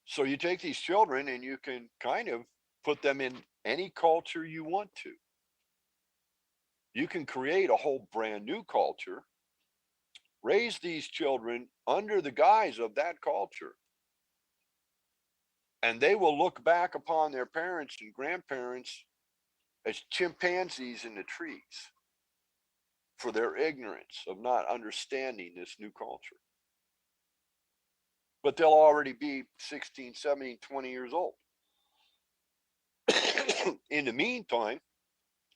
So you take these children and you can kind of put them in any culture you want to. You can create a whole brand new culture, raise these children under the guise of that culture, and they will look back upon their parents and grandparents as chimpanzees in the trees for their ignorance of not understanding this new culture. But they'll already be 16, 17, 20 years old. In the meantime,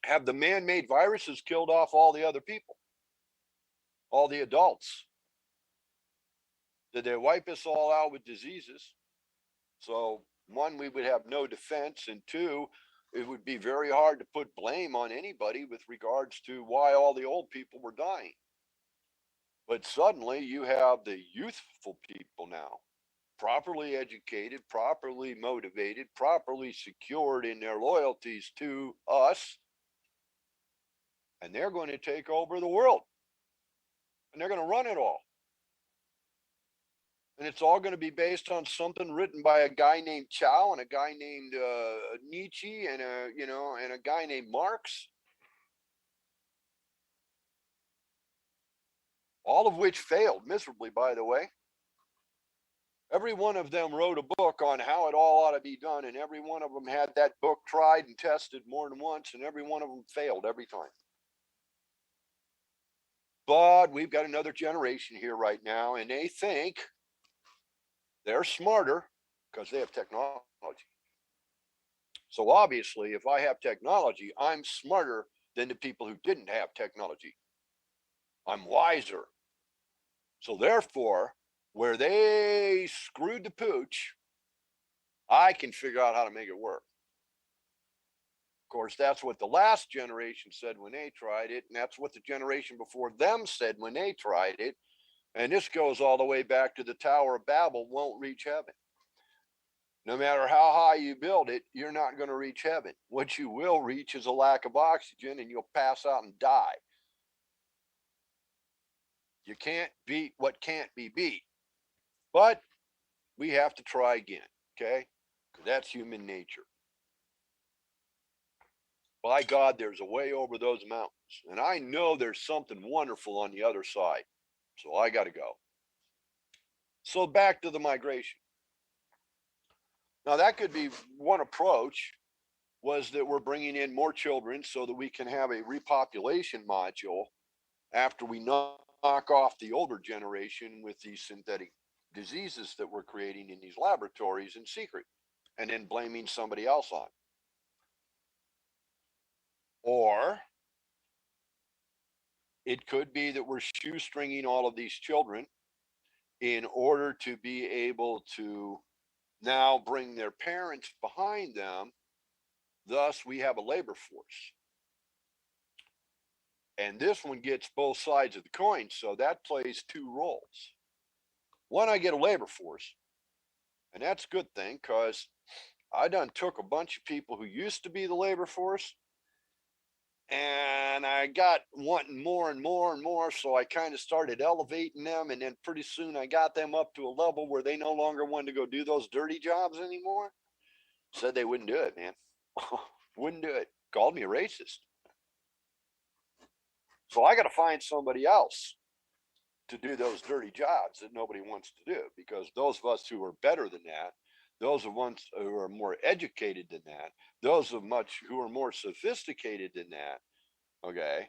have the man-made viruses killed off all the other people, all the adults? Did they wipe us all out with diseases? So one, we would have no defense, and two, it would be very hard to put blame on anybody with regards to why all the old people were dying. But suddenly you have the youthful people now, properly educated, properly motivated, properly secured in their loyalties to us, and they're going to take over the world, and they're going to run it all. And it's all going to be based on something written by a guy named Chow and a guy named Nietzsche and a guy named Marx, all of which failed miserably, by the way. Every one of them wrote a book on how it all ought to be done, and every one of them had that book tried and tested more than once, and every one of them failed every time. But we've got another generation here right now, and they think they're smarter because they have technology. So obviously, if I have technology, I'm smarter than the people who didn't have technology. I'm wiser. So therefore, where they screwed the pooch, I can figure out how to make it work. Of course, that's what the last generation said when they tried it, and that's what the generation before them said when they tried it. And this goes all the way back to the Tower of Babel won't reach heaven. No matter how high you build it, you're not going to reach heaven. What you will reach is a lack of oxygen, and you'll pass out and die. You can't beat what can't be beat. But we have to try again, okay? Because that's human nature. By God, there's a way over those mountains. And I know there's something wonderful on the other side. So I got to go. So back to the migration. Now, that could be one approach, was that we're bringing in more children so that we can have a repopulation module after we knock off the older generation with these synthetic diseases that we're creating in these laboratories in secret, and then blaming somebody else on. Or it could be that we're shoestringing all of these children in order to be able to now bring their parents behind them. Thus, we have a labor force. And this one gets both sides of the coin, so that plays two roles. One, I get a labor force, and that's a good thing, because I done took a bunch of people who used to be the labor force, and I got wanting more and more and more, so I kind of started elevating them, and then pretty soon I got them up to a level where they no longer wanted to go do those dirty jobs anymore. Said they wouldn't do it, man. Wouldn't do it. Called me a racist. So I got to find somebody else to do those dirty jobs that nobody wants to do, because those of us who are better than that, those of us who are more educated than that, those of much who are more sophisticated than that, okay,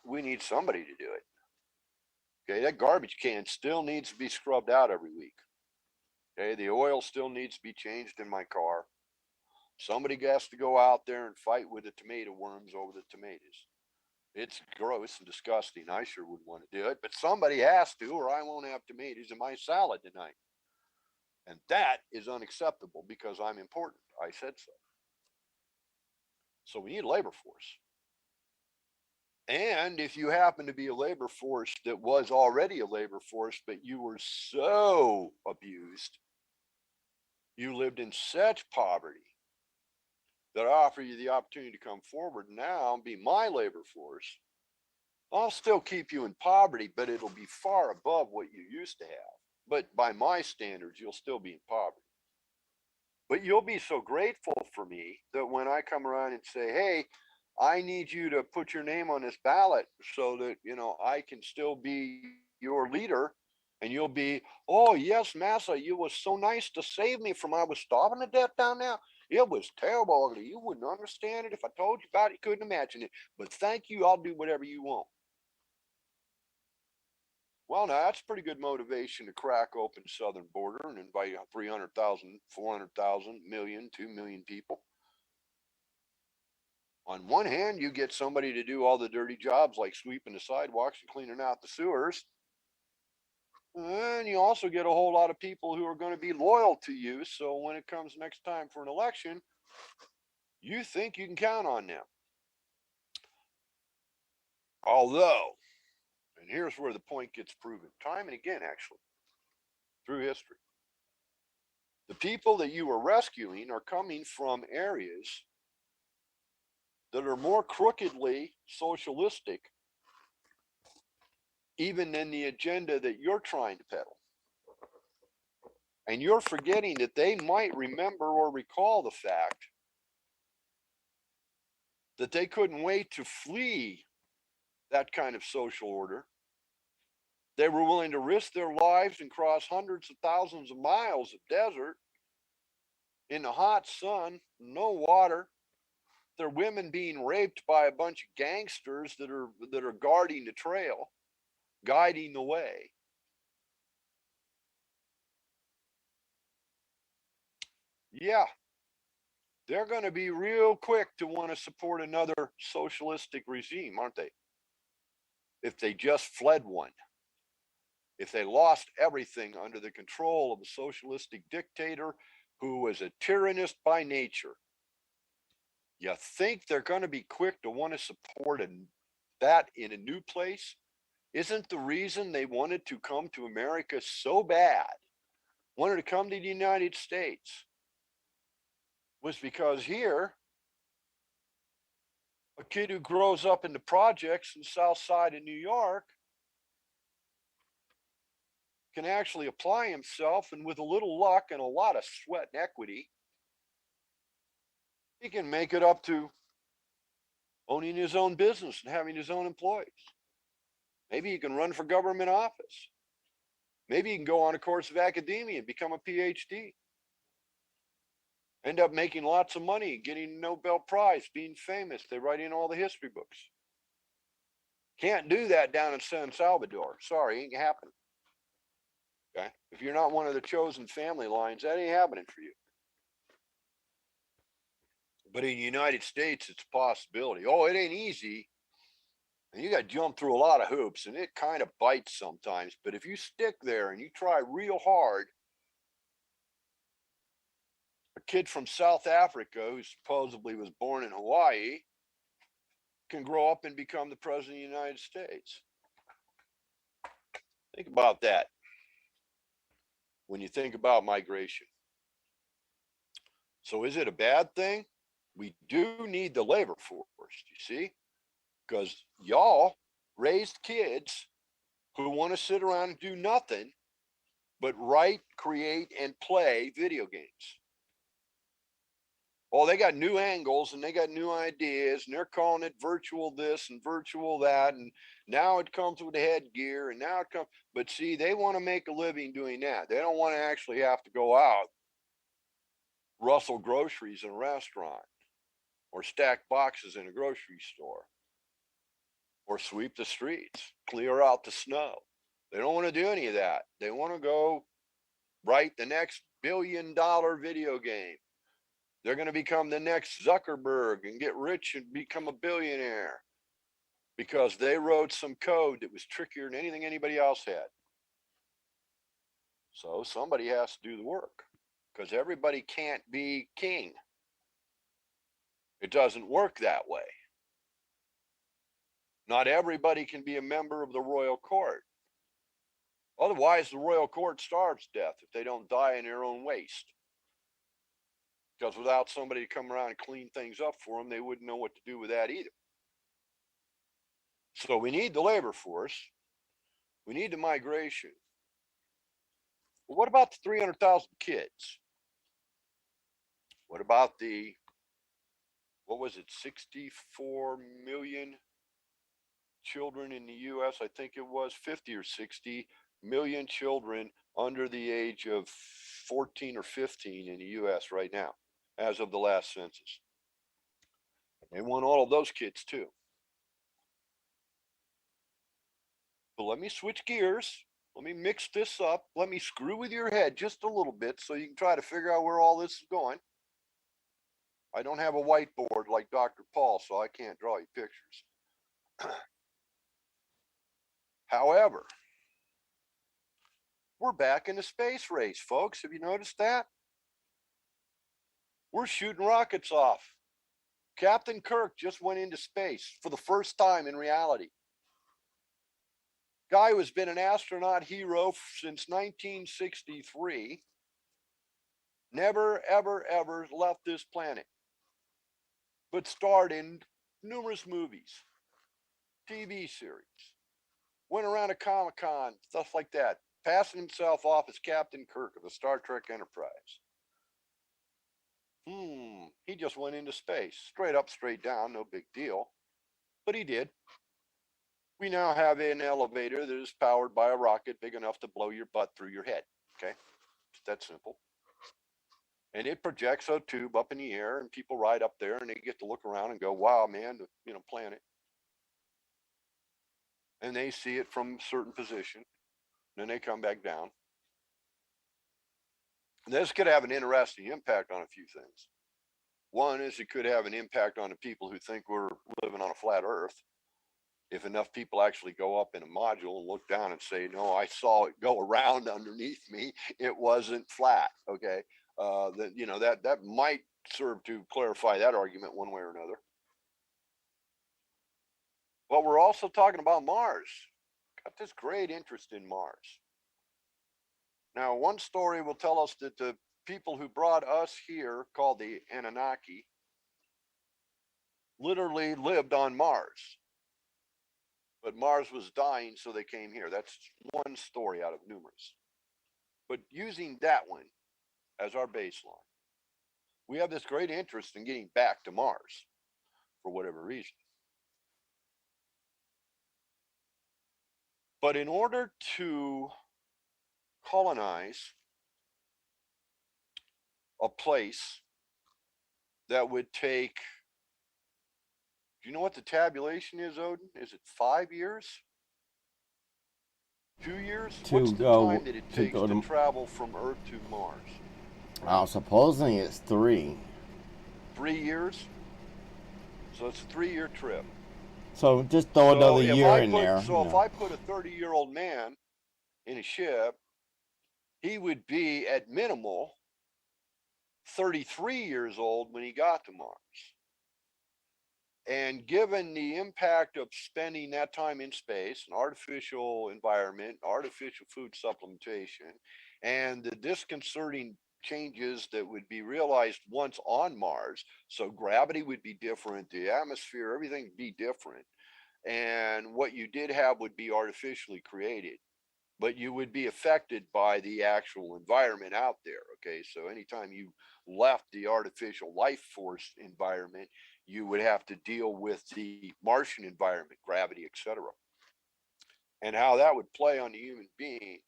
we need somebody to do it. Okay, that garbage can still needs to be scrubbed out every week. Okay, the oil still needs to be changed in my car. Somebody has to go out there and fight with the tomato worms over the tomatoes. It's gross and disgusting. I sure wouldn't want to do it, but somebody has to, or I won't have tomatoes in my salad tonight. And that is unacceptable because I'm important. I said so. So we need a labor force. And if you happen to be a labor force that was already a labor force, but you were so abused, you lived in such poverty, that I offer you the opportunity to come forward now and be my labor force, I'll still keep you in poverty, but it'll be far above what you used to have. But by my standards, you'll still be in poverty. But you'll be so grateful for me that when I come around and say, hey, I need you to put your name on this ballot so that, I can still be your leader. And you'll be, oh, yes, Massa, you was so nice to save me from I was starving to death down there. It was terrible, ugly. You wouldn't understand it. If I told you about it, you couldn't imagine it. But thank you. I'll do whatever you want. Well, now that's pretty good motivation to crack open the southern border and invite 300,000, 400,000, million, 2 million people. On one hand, you get somebody to do all the dirty jobs like sweeping the sidewalks and cleaning out the sewers. And you also get a whole lot of people who are going to be loyal to you. So when it comes next time for an election, you think you can count on them. Although, and here's where the point gets proven, time and again, actually, through history. The people that you are rescuing are coming from areas that are more crookedly socialistic even than the agenda that you're trying to peddle. And you're forgetting that they might remember or recall the fact that they couldn't wait to flee that kind of social order. They were willing to risk their lives and cross hundreds of thousands of miles of desert in the hot sun, no water. Their women being raped by a bunch of gangsters that are guarding the trail, guiding the way. Yeah, they're going to be real quick to want to support another socialistic regime, aren't they? If they just fled one. If they lost everything under the control of a socialistic dictator who was a tyrannist by nature, you think they're going to be quick to want to support that in a new place? Isn't the reason they wanted to come to America so bad, wanted to come to the United States, was because here, a kid who grows up in the projects in the South Side of New York can actually apply himself, and with a little luck and a lot of sweat and equity, he can make it up to owning his own business and having his own employees. Maybe he can run for government office. Maybe he can go on a course of academia and become a PhD. End up making lots of money, getting a Nobel Prize, being famous. They write in all the history books. Can't do that down in San Salvador. Sorry, ain't happening. Okay? If you're not one of the chosen family lines, that ain't happening for you. But in the United States, it's a possibility. Oh, it ain't easy. And you got to jump through a lot of hoops, and it kind of bites sometimes. But if you stick there and you try real hard, a kid from South Africa who supposedly was born in Hawaii can grow up and become the president of the United States. Think about that when you think about migration. So is it a bad thing? We do need the labor force, you see, because y'all raised kids who want to sit around and do nothing but write, create, and play video games. Oh, they got new angles and they got new ideas, and they're calling it virtual this and virtual that, and now it comes with headgear, and now it comes. But see, they want to make a living doing that. They don't want to actually have to go out, rustle groceries in a restaurant, or stack boxes in a grocery store, or sweep the streets, clear out the snow. They don't want to do any of that. They want to go write the next billion-dollar video game. They're going to become the next Zuckerberg and get rich and become a billionaire because they wrote some code that was trickier than anything anybody else had. So somebody has to do the work because everybody can't be king. It doesn't work that way. Not everybody can be a member of the royal court. Otherwise, the royal court starves to death if they don't die in their own waste. Because without somebody to come around and clean things up for them, they wouldn't know what to do with that either. So we need the labor force. We need the migration. But what about the 300,000 kids? What about the, 64 million children in the U.S.? I think it was 50 or 60 million children under the age of 14 or 15 in the U.S. right now, as of the last census. They want all of those kids too. But let me switch gears. Let me mix this up. Let me screw with your head just a little bit so you can try to figure out where all this is going. I don't have a whiteboard like Dr. Paul, so I can't draw you pictures. However, we're back in the space race, folks. Have you noticed that? We're shooting rockets off. Captain Kirk just went into space for the first time in reality. Guy who has been an astronaut hero since 1963, never, ever, ever left this planet, but starred in numerous movies, TV series, went around to Comic-Con, stuff like that, passing himself off as Captain Kirk of the Star Trek Enterprise. He just went into space, straight up, straight down, no big deal, but he did. We now have an elevator that is powered by a rocket big enough to blow your butt through your head. Okay, it's that simple. And it projects a tube up in the air, and people ride up there, and they get to look around and go, "Wow, man, the planet." And they see it from a certain position. Then they come back down. And this could have an interesting impact on a few things. One is it could have an impact on the people who think we're living on a flat Earth. If enough people actually go up in a module and look down and say, "No, I saw it go around underneath me. It wasn't flat." Okay, that might serve to clarify that argument one way or another. But we're also talking about Mars. Got this great interest in Mars. Now, one story will tell us that the people who brought us here, called the Anunnaki, literally lived on Mars. But Mars was dying, so they came here. That's one story out of numerous. But using that one as our baseline, we have this great interest in getting back to Mars for whatever reason. But in order to colonize a place that would take, do you know what the tabulation is, Odin? Is it 5 years? 2 years? What's the time that it takes to travel from Earth to Mars? Supposedly it's 3. 3 years? So it's a 3-year trip. So just throw another year in there. So if I put a 30-year-old man in a ship, he would be at minimal 33 years old when he got to Mars. And given the impact of spending that time in space, an artificial environment, artificial food supplementation, and the disconcerting changes that would be realized once on Mars, so gravity would be different, the atmosphere, everything would be different, and what you did have would be artificially created, but you would be affected by the actual environment out there. Okay, so anytime you left the artificial life force environment, you would have to deal with the Martian environment, gravity, etc., and how that would play on the human being.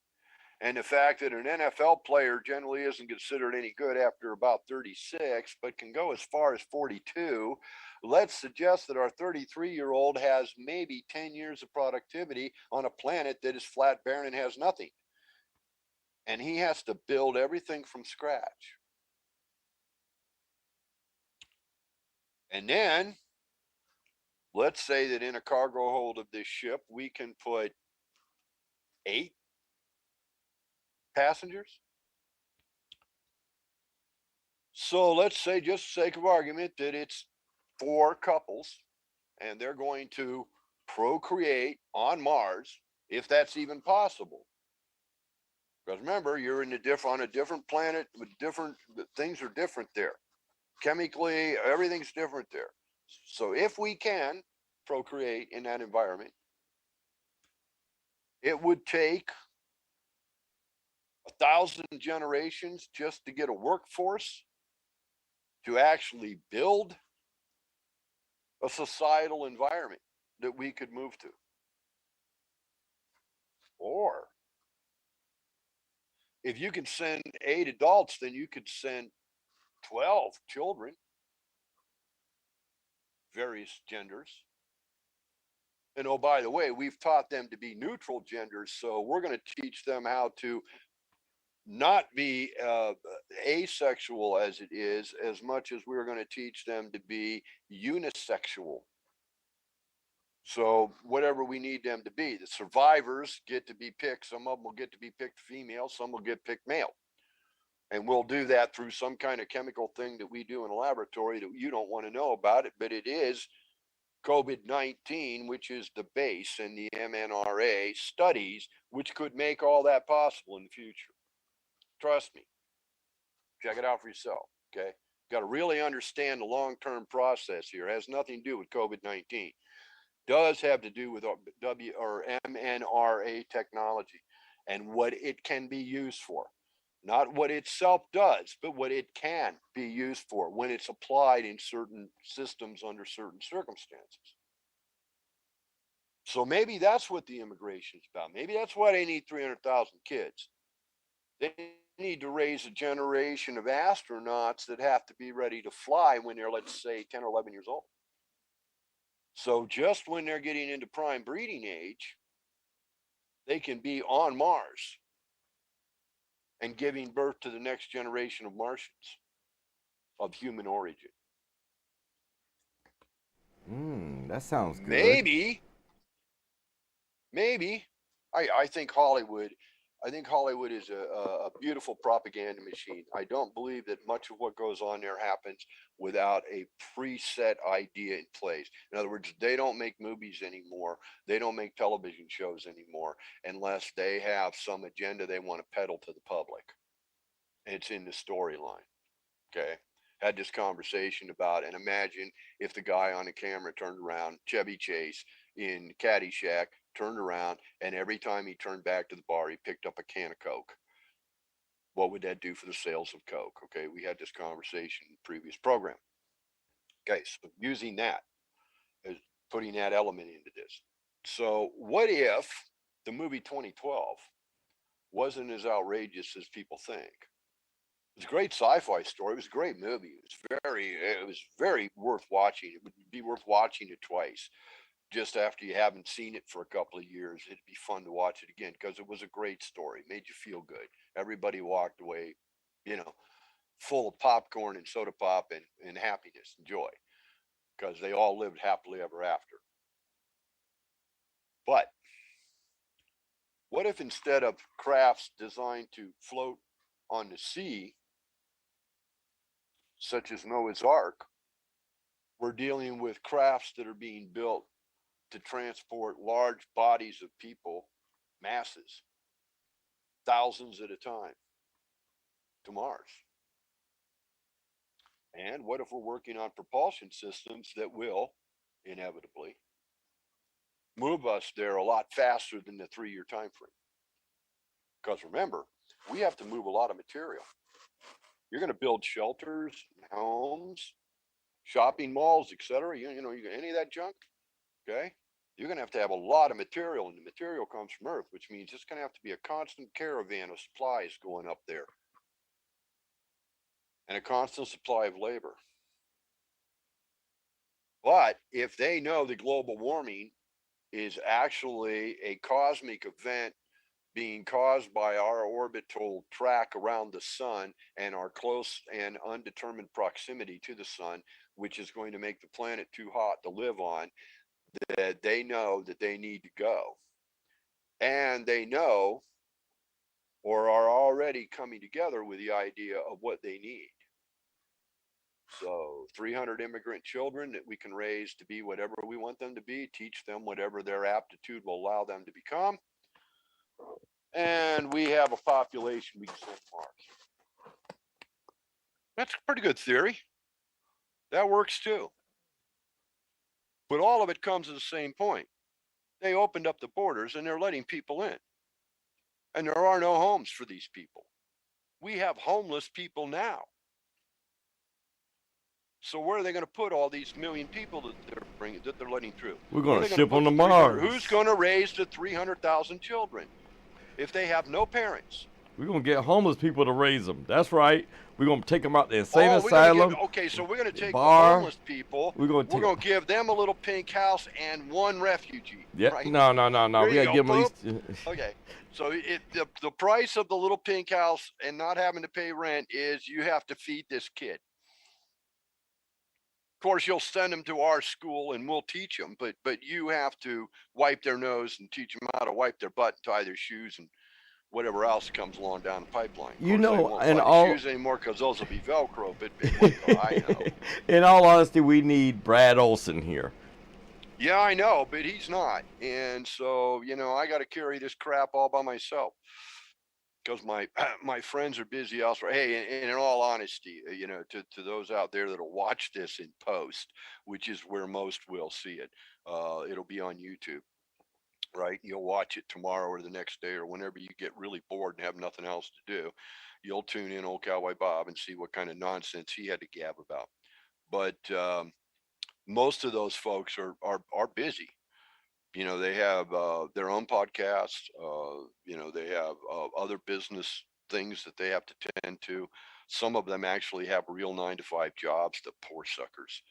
And the fact that an NFL player generally isn't considered any good after about 36, but can go as far as 42, let's suggest that our 33-year-old has maybe 10 years of productivity on a planet that is flat, barren, and has nothing. And he has to build everything from scratch. And then, let's say that in a cargo hold of this ship, we can put 8 passengers. So let's say, just for sake of argument, that it's 4 couples, and they're going to procreate on Mars, if that's even possible. Because remember, you're on a different planet with different things are different there. Chemically, everything's different there. So if we can procreate in that environment, it would take 1,000 generations just to get a workforce to actually build a societal environment that we could move to. Or if you can send 8 adults, then you could send 12 children, various genders. And oh, by the way, we've taught them to be neutral genders, so we're going to teach them how to not be asexual as it is, as much as we're going to teach them to be unisexual. So whatever we need them to be, the survivors get to be picked. Some of them will get to be picked female, some will get picked male. And we'll do that through some kind of chemical thing that we do in a laboratory that you don't want to know about it, but it is COVID-19, which is the base, and the mRNA studies, which could make all that possible in the future. Trust me. Check it out for yourself, okay? Got to really understand the long-term process here. It has nothing to do with COVID-19. Does have to do with mRNA technology and what it can be used for. Not what itself does, but what it can be used for when it's applied in certain systems under certain circumstances. So maybe that's what the immigration is about. Maybe that's why they need 300,000 kids. They need to raise a generation of astronauts that have to be ready to fly when they're, let's say, 10 or 11 years old. So just when they're getting into prime breeding age, they can be on Mars and giving birth to the next generation of Martians of human origin. That sounds good. Maybe. I think Hollywood is a beautiful propaganda machine. I don't believe that much of what goes on there happens without a preset idea in place. In other words, they don't make movies anymore. They don't make television shows anymore unless they have some agenda they want to peddle to the public. It's in the storyline. Okay. Had this conversation about, and imagine if the guy on the camera turned around, Chevy Chase in Caddyshack, turned around, and every time he turned back to the bar, he picked up a can of Coke. What would that do for the sales of Coke? Okay, we had this conversation in the previous program. Okay, so using that, as putting that element into this. So what if the movie 2012 wasn't as outrageous as people think? It's a great sci-fi story. It was a great movie. It was very worth watching. It would be worth watching it twice. Just after you haven't seen it for a couple of years, it'd be fun to watch it again because it was a great story. It made you feel good. Everybody walked away, full of popcorn and soda pop and happiness and joy because they all lived happily ever after. But what if instead of crafts designed to float on the sea, such as Noah's Ark, we're dealing with crafts that are being built to transport large bodies of people, masses, thousands at a time, to Mars? And what if we're working on propulsion systems that will, inevitably, move us there a lot faster than the 3-year time frame? Because remember, we have to move a lot of material. You're going to build shelters, homes, shopping malls, etc. Any of that junk, okay? You're going to have a lot of material, and the material comes from Earth, which means it's going to have to be a constant caravan of supplies going up there and a constant supply of labor. But if they know that global warming is actually a cosmic event being caused by our orbital track around the sun and our close and undetermined proximity to the sun, which is going to make the planet too hot to live on, that they know that they need to go. And they know or are already coming together with the idea of what they need. So 300 immigrant children that we can raise to be whatever we want them to be, teach them whatever their aptitude will allow them to become. And we have a population we can send to Mars. That's a pretty good theory. That works too. But all of it comes to the same point. They opened up the borders and they're letting people in. And there are no homes for these people. We have homeless people now. So where are they going to put all these million people that they're letting through? We're going to ship them to Mars. Who's going to raise the 300,000 children if they have no parents? We're going to get homeless people to raise them. That's right. We're going to take them out the insane asylum. So we're going to take the homeless people. We're going to give them a little pink house and one refugee. Yeah. Right? No. We got to give them at least. Okay. So the price of the little pink house and not having to pay rent is you have to feed this kid. Of course, you'll send them to our school and we'll teach them, but you have to wipe their nose and teach them how to wipe their butt and tie their shoes and whatever else comes along down the pipeline. You know, and all shoes anymore because those will be Velcro. But I know. In all honesty, we need Brad Olson here. Yeah, I know, but he's not, and so I got to carry this crap all by myself because my friends are busy elsewhere. Hey, and in all honesty, to those out there that'll watch this in post, which is where most will see it, it'll be on YouTube. Right, you'll watch it tomorrow or the next day or whenever you get really bored and have nothing else to do. You'll tune in old Cowboy Bob and see what kind of nonsense he had to gab about. But most of those folks are busy. You know, they have their own podcasts. You know, they have other business things that they have to tend to. Some of them actually have real 9 to 5 jobs. The poor suckers.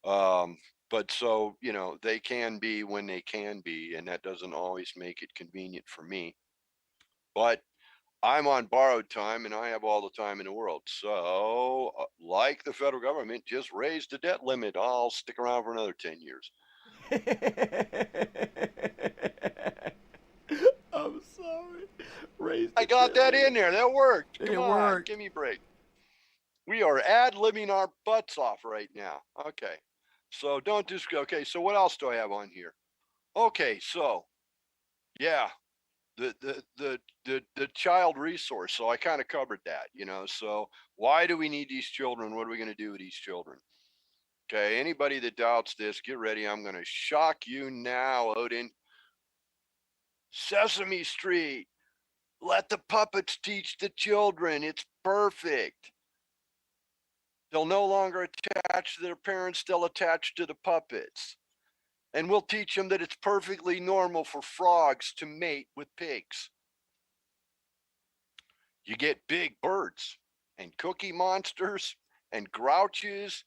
Um, but so, you know, they can be when they can be, and that doesn't always make it convenient for me. But I'm on borrowed time and I have all the time in the world. So, like the federal government just raised the debt limit, I'll stick around for another 10 years. I'm sorry. Raise I the got that debt in there. That worked. limit. Come It on, worked. give me a break. We are ad-libbing our butts off right now. Okay. So don't just okay, so what else do I have on here? Okay, so yeah, the child resource. So I kind of covered that, you know. So why do we need these children? What are we going to do with these children? Okay, anybody that doubts this, get ready. I'm going to shock you now, Odin. Sesame Street. Let the puppets teach the children. It's perfect. They'll no longer attach to their parents, they'll attach to the puppets. And we'll teach them that it's perfectly normal for frogs to mate with pigs. You get big birds and cookie monsters and grouches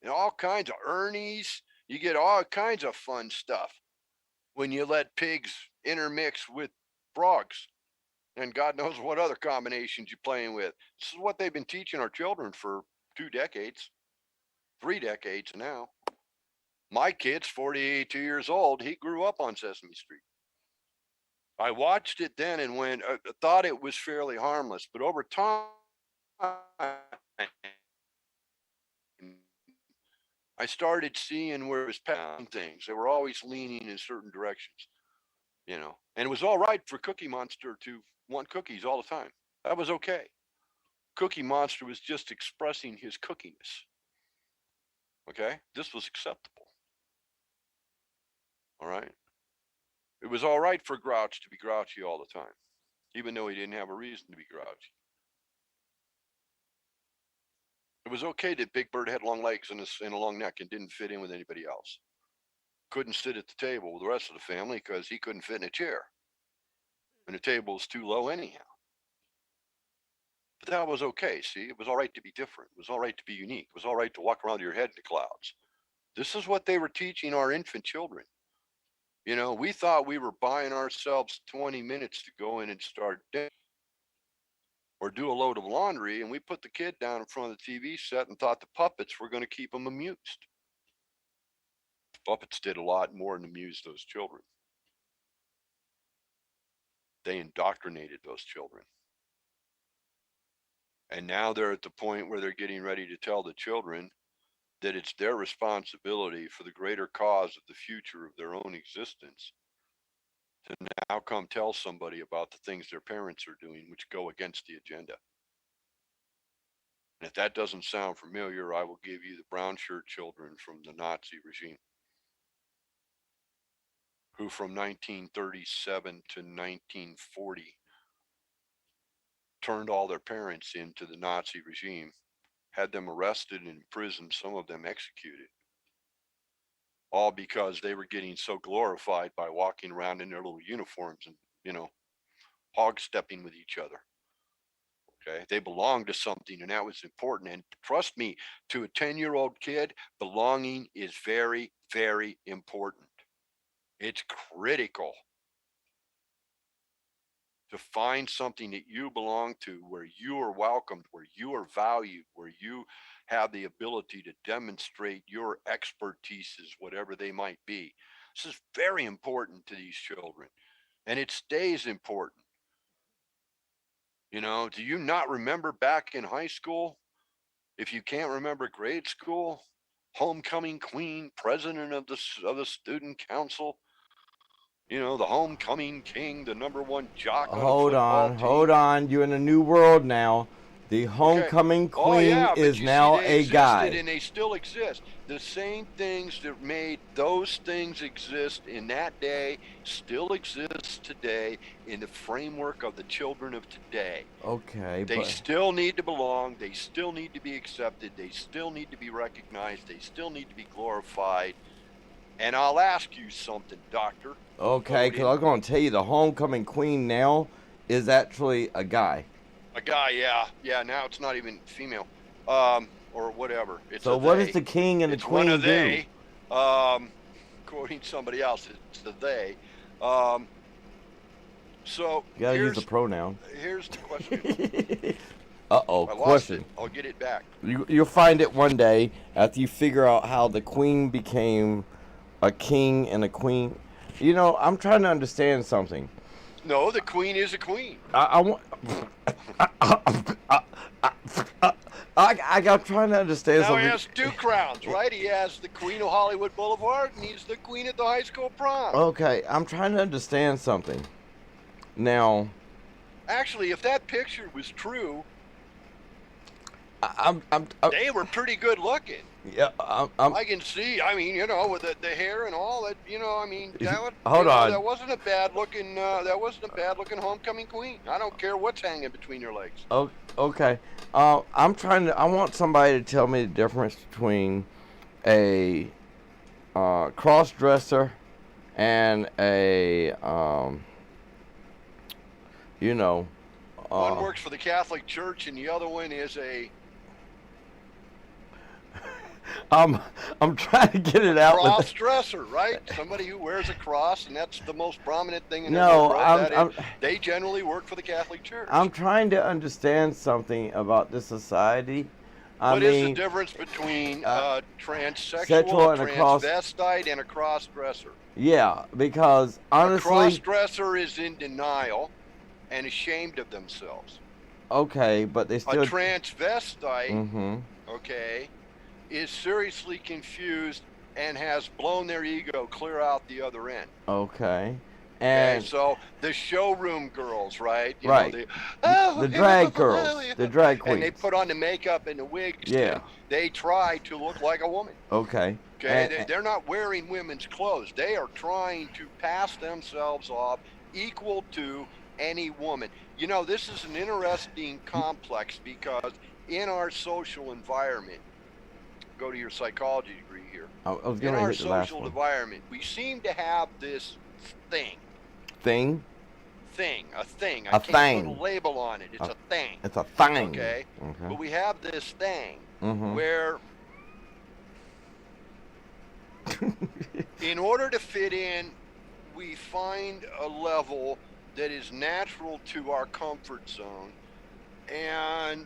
and all kinds of Ernies. You get all kinds of fun stuff when you let pigs intermix with frogs and God knows what other combinations you're playing with. This is what they've been teaching our children for 2 decades, 3 decades now. My kid's 42 years old. He grew up on Sesame Street. I watched it then and thought it was fairly harmless, but over time, I started seeing where it was passing things. They were always leaning in certain directions, you know, and it was all right for Cookie Monster to want cookies all the time. That was okay. Cookie Monster was just expressing his cookiness. Okay? This was acceptable. All right? It was all right for Grouch to be grouchy all the time, even though he didn't have a reason to be grouchy. It was okay that Big Bird had long legs and a long neck and didn't fit in with anybody else. Couldn't sit at the table with the rest of the family because he couldn't fit in a chair. And the table was too low anyhow. But that was okay, see? It was all right to be different. It was all right to be unique. It was all right to walk around with your head in the clouds. This is what they were teaching our infant children. You know, we thought we were buying ourselves 20 minutes to go in and start dinner or do a load of laundry, and we put the kid down in front of the TV set and thought the puppets were going to keep them amused. The puppets did a lot more than amuse those children. They indoctrinated those children. And now they're at the point where they're getting ready to tell the children that it's their responsibility for the greater cause of the future of their own existence to now come tell somebody about the things their parents are doing which go against the agenda. And if that doesn't sound familiar, I will give you the brown shirt children from the Nazi regime, who from 1937 to 1940 turned all their parents into the Nazi regime, had them arrested and imprisoned, some of them executed, all because they were getting so glorified by walking around in their little uniforms and, you know, hog stepping with each other. Okay, they belonged to something, and that was important. And trust me, to a 10-year-old kid, belonging is very, very important. It's critical to find something that you belong to, where you are welcomed, where you are valued, where you have the ability to demonstrate your expertises, whatever they might be. This is very important to these children, and it stays important. You know, do you not remember back in high school? If you can't remember grade school, homecoming queen, president of the student council, you know, the homecoming king, the #1 jock on a football team. Hold on. You're in a new world now. The homecoming queen is now a guy. And they still exist. The same things that made those things exist in that day still exist today in the framework of the children of today. Okay, they still need to belong. They still need to be accepted. They still need to be recognized. They still need to be glorified. And I'll ask you something, Doctor. Okay, because I'm going to tell you the homecoming queen now is actually a guy. A guy, yeah. Yeah, now it's not even female. Or whatever. It's so what does the king and the queen one of do? they. Quoting somebody else, it's the they. So You gotta use the pronoun. Here's the question. Uh-oh, I lost question. it. I'll get it back. You'll find it one day after you figure out how the queen became a king and a queen. You know, I'm trying to understand something. No, the queen is a queen. I'm trying to understand Now something. he has two crowns, right? He has the queen of Hollywood Boulevard, and he's the queen at the high school prom. Okay, I'm trying to understand something. Now, actually, if that picture was true, I'm they were pretty good looking. Yeah, I can see. I mean, you know, with the hair and all that. You know, I mean, hold on. That wasn't a bad looking. That wasn't a bad looking homecoming queen. I don't care what's hanging between your legs. Oh, okay. I want somebody to tell me the difference between a cross dresser and a you know. One works for the Catholic Church, and the other one is a. I'm trying to get it out. Cross dresser, right? Somebody who wears a cross, and that's the most prominent thing in they generally work for the Catholic Church. I'm trying to understand something about this society. What is the difference between transsexual, and transvestite, and a cross dresser? Yeah, because honestly, a cross dresser is in denial and ashamed of themselves. Okay, but they still. A transvestite, okay, is seriously confused and has blown their ego clear out the other end. Okay. And so the showroom girls, right? You right. know, the drag girls, the drag queens. And they put on the makeup and the wigs. Yeah. They try to look like a woman. Okay. Okay. They're not wearing women's clothes. They are trying to pass themselves off equal to any woman. You know, this is an interesting complex because in our social environment, go to your psychology degree here. In our social environment, we seem to have this thing. I can't put a label on it. It's a thing. It's a thing. Okay. But we have this thing where in order to fit in, we find a level that is natural to our comfort zone, and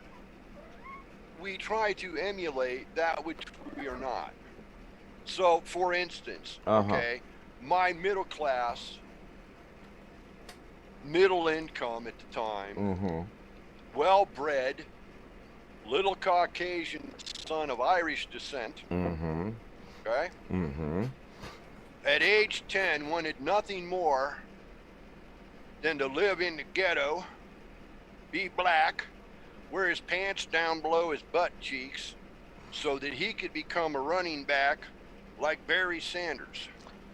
we try to emulate that which we are not. So, for instance, okay, my middle class, middle income at the time, well-bred, little Caucasian son of Irish descent, okay, at age 10 wanted nothing more than to live in the ghetto, be black, wear his pants down below his butt cheeks so that he could become a running back like Barry Sanders.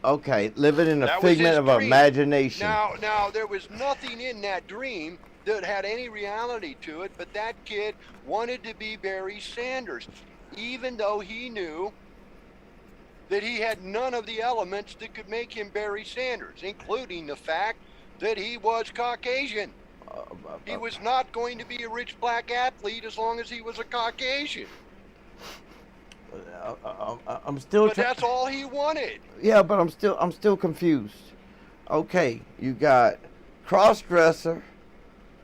Okay, living in a figment of imagination. Now, there was nothing in that dream that had any reality to it, but that kid wanted to be Barry Sanders, even though he knew that he had none of the elements that could make him Barry Sanders, including the fact that he was Caucasian. He was not going to be a rich black athlete as long as he was a Caucasian. I'm still. But that's all he wanted. Yeah, but I'm still confused. Okay, you got cross-dresser.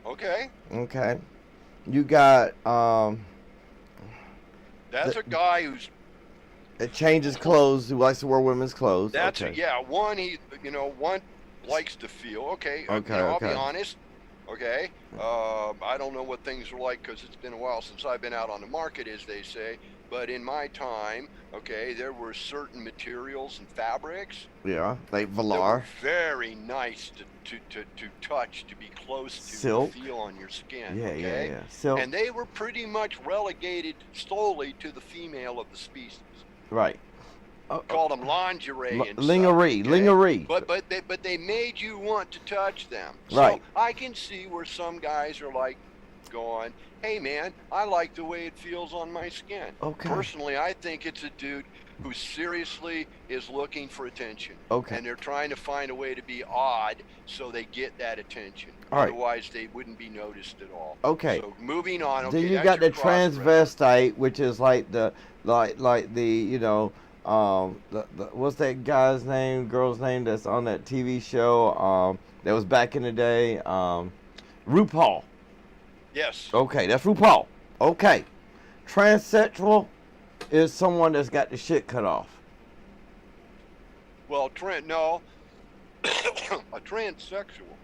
Okay. Okay. You got That's a guy who's. It changes clothes. Who likes to wear women's clothes? That's okay. One likes to feel okay. I'll be honest. Okay, I don't know what things are like because it's been a while since I've been out on the market, as they say. But in my time, okay, there were certain materials and fabrics. Yeah, like velour. That were very nice to touch, to be close to, silk. To feel on your skin. Yeah, okay? yeah. Silk. And they were pretty much relegated solely to the female of the species. Right. Called them lingerie and lingerie, stuff, okay? lingerie. But they made you want to touch them. Right. So I can see where some guys are like, going, hey man, I like the way it feels on my skin. Okay. Personally, I think it's a dude who seriously is looking for attention. Okay. And they're trying to find a way to be odd so they get that attention. All right. Otherwise, they wouldn't be noticed at all. Okay. So moving on. Then Okay, you that's got the your cross-dressing. transvestite, which is like the what's that guy's name, girl's name that's on that TV show that was back in the day, RuPaul. Yes. Okay, that's RuPaul. Okay. Transsexual is someone that's got the shit cut off. Well, no. A transsexual,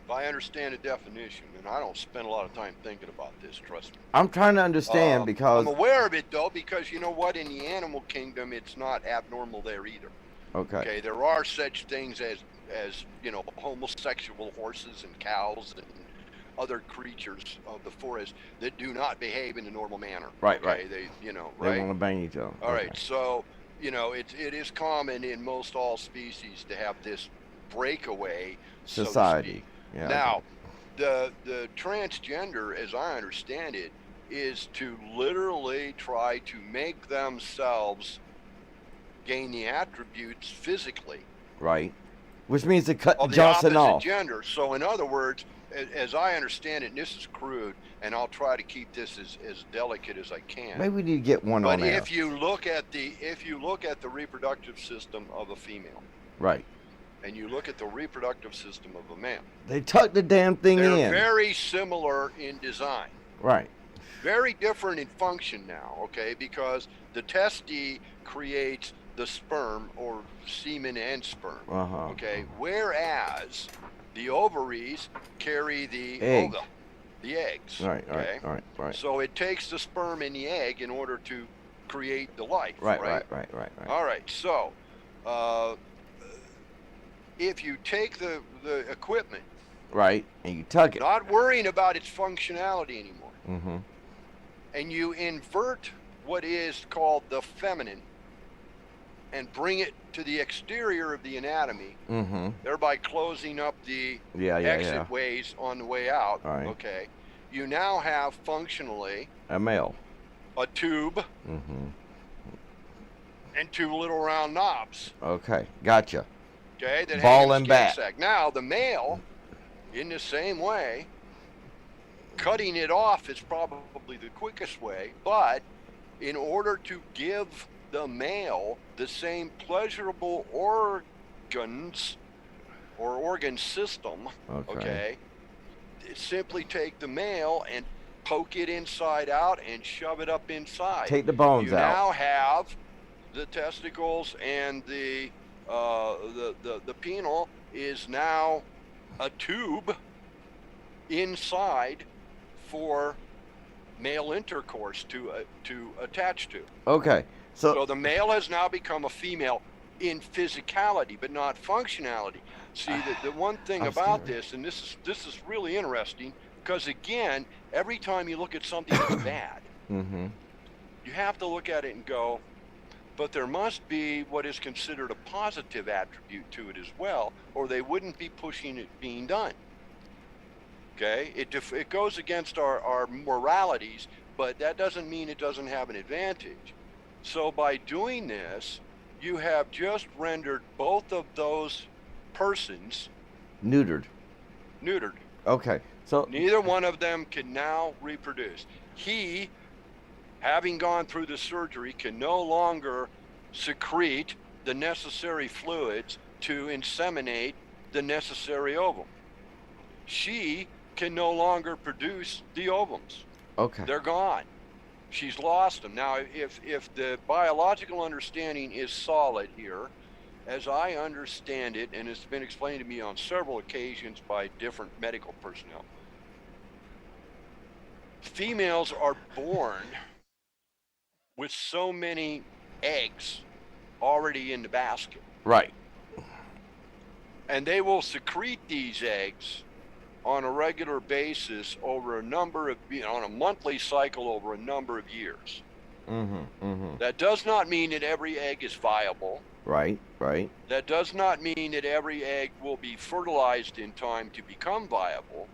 if I understand the definition, and I don't spend a lot of time thinking about this, trust me. I'm trying to understand because I'm aware of it, though, because you know what? In the animal kingdom, it's not abnormal there either. Okay, there are such things as homosexual horses and cows and other creatures of the forest that do not behave in a normal manner. Right, okay? right. They They want to bang each other. All right, so it is common in most all species to have this breakaway Society. So to speak. Now, the transgender, as I understand it, is to literally try to make themselves gain the attributes physically. Right. Which means to cut of the Johnson opposite off. gender. So in other words, as I understand it, and this is crude, and I'll try to keep this as delicate as I can. Maybe we need to get one on there. But if you look at the reproductive system of a female, right, and you look at the reproductive system of a male, they tuck the damn thing they're in. very similar in design. Right. Very different in function now, okay? Because the testes creates the sperm, or semen and sperm, okay? Whereas the ovaries carry the egg. ova, the eggs. Right, okay? right. So it takes the sperm and the egg in order to create the life. Right. All right. So, if you take the equipment, right, and you tuck it, not worrying about its functionality anymore, and you invert what is called the feminine, and bring it to the exterior of the anatomy, thereby closing up the exit ways on the way out. Right. Okay, you now have functionally a male, a tube, and two little round knobs. Okay, gotcha. Okay, that ball hang in and the bat. skin sac. Now the male, in the same way, cutting it off is probably the quickest way, but in order to give the male the same pleasurable organs or organ system, okay, simply take the male and poke it inside out and shove it up inside. Take the bones out. You now have the testicles, and the penile is now a tube inside for male intercourse to attach to. Okay. So the male has now become a female in physicality, but not functionality. See, the one thing about this, and this is really interesting, because again, every time you look at something that's bad, you have to look at it and go, but there must be what is considered a positive attribute to it as well, or they wouldn't be pushing it being done. Okay, it goes against our moralities, but that doesn't mean it doesn't have an advantage. So by doing this, you have just rendered both of those persons neutered. Okay, so neither one of them can now reproduce. He, having gone through the surgery, can no longer secrete the necessary fluids to inseminate the necessary ovum. She can no longer produce the ovums. Okay. They're gone. She's lost them. Now, if the biological understanding is solid here, as I understand it, and it's been explained to me on several occasions by different medical personnel, females are born with so many eggs already in the basket. Right. And they will secrete these eggs on a regular basis over a number of, on a monthly cycle over a number of years. That does not mean that every egg is viable. Right. That does not mean that every egg will be fertilized in time to become viable.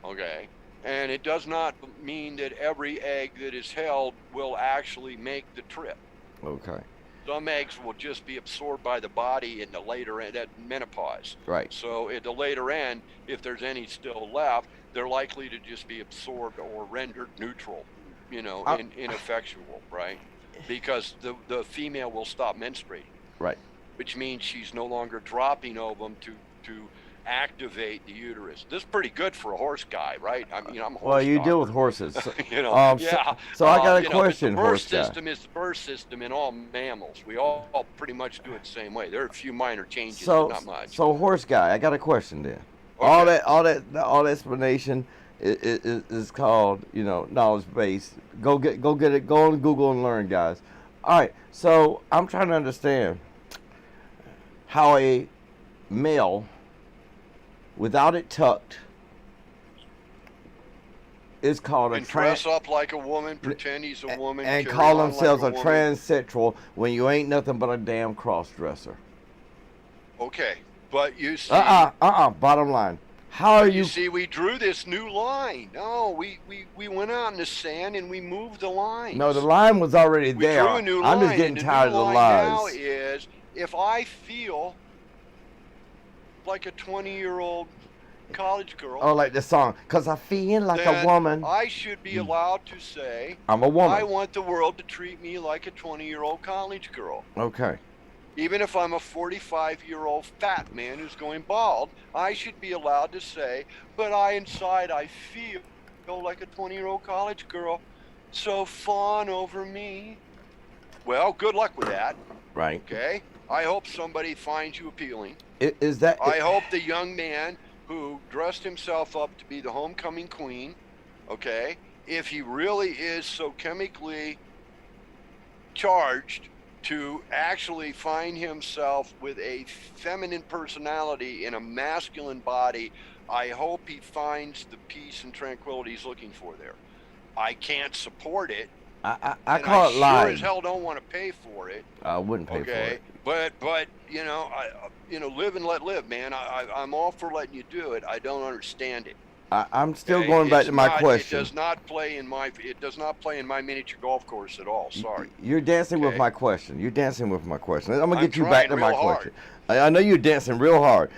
Okay. And it does not mean that every egg that is held will actually make the trip. Okay. Some eggs will just be absorbed by the body in the later end, at menopause. Right. So at the later end, if there's any still left, they're likely to just be absorbed or rendered neutral, ineffectual, right? Because the female will stop menstruating. Right. Which means she's no longer dropping ovum to activate the uterus. This is pretty good for a horse guy, right? I'm a horse Well, you doctor. deal with horses. So, Yeah. So I got a question, the birth horse guy. system is the birth system in all mammals. We all pretty much do it the same way. There are a few minor changes, but not much. So horse guy, I got a question then. Okay. All that explanation is called, knowledge base. Go get it. Go on Google and learn, guys. All right. So I'm trying to understand how a male, without it tucked, is called and dress up like a woman, pretend he's a woman, and carry call on themselves like a woman. transsexual when you ain't nothing but a damn cross-dresser. Okay, but you see. Bottom line, how are you? You see, we drew this new line. No, we went out in the sand and we moved the line. No, the line was already We there. drew a new line. I'm just getting and tired of new the line lies. Now is if I feel like a 20-year-old college girl. Oh, like the song, 'cause I feel like a then woman. I should be allowed to say, I'm a woman. I want the world to treat me like a 20-year-old college girl. Okay. Even if I'm a 45-year-old fat man who's going bald, I should be allowed to say, but inside I feel like a 20-year-old college girl. So fawn over me. Well, good luck with that. Right. Okay? I hope somebody finds you appealing. Is that? I hope the young man who dressed himself up to be the homecoming queen, okay, if he really is so chemically charged to actually find himself with a feminine personality in a masculine body, I hope he finds the peace and tranquility he's looking for there. I can't support it. I call it lying. Sure as hell don't want to pay for it. I wouldn't pay for it. But live and let live, man. I'm all for letting you do it. I don't understand it. I'm still going back to my question. It does not play in my miniature golf course at all. Sorry. You're dancing with my question. I'm gonna get you back to my question. Hard. I know you're dancing real hard.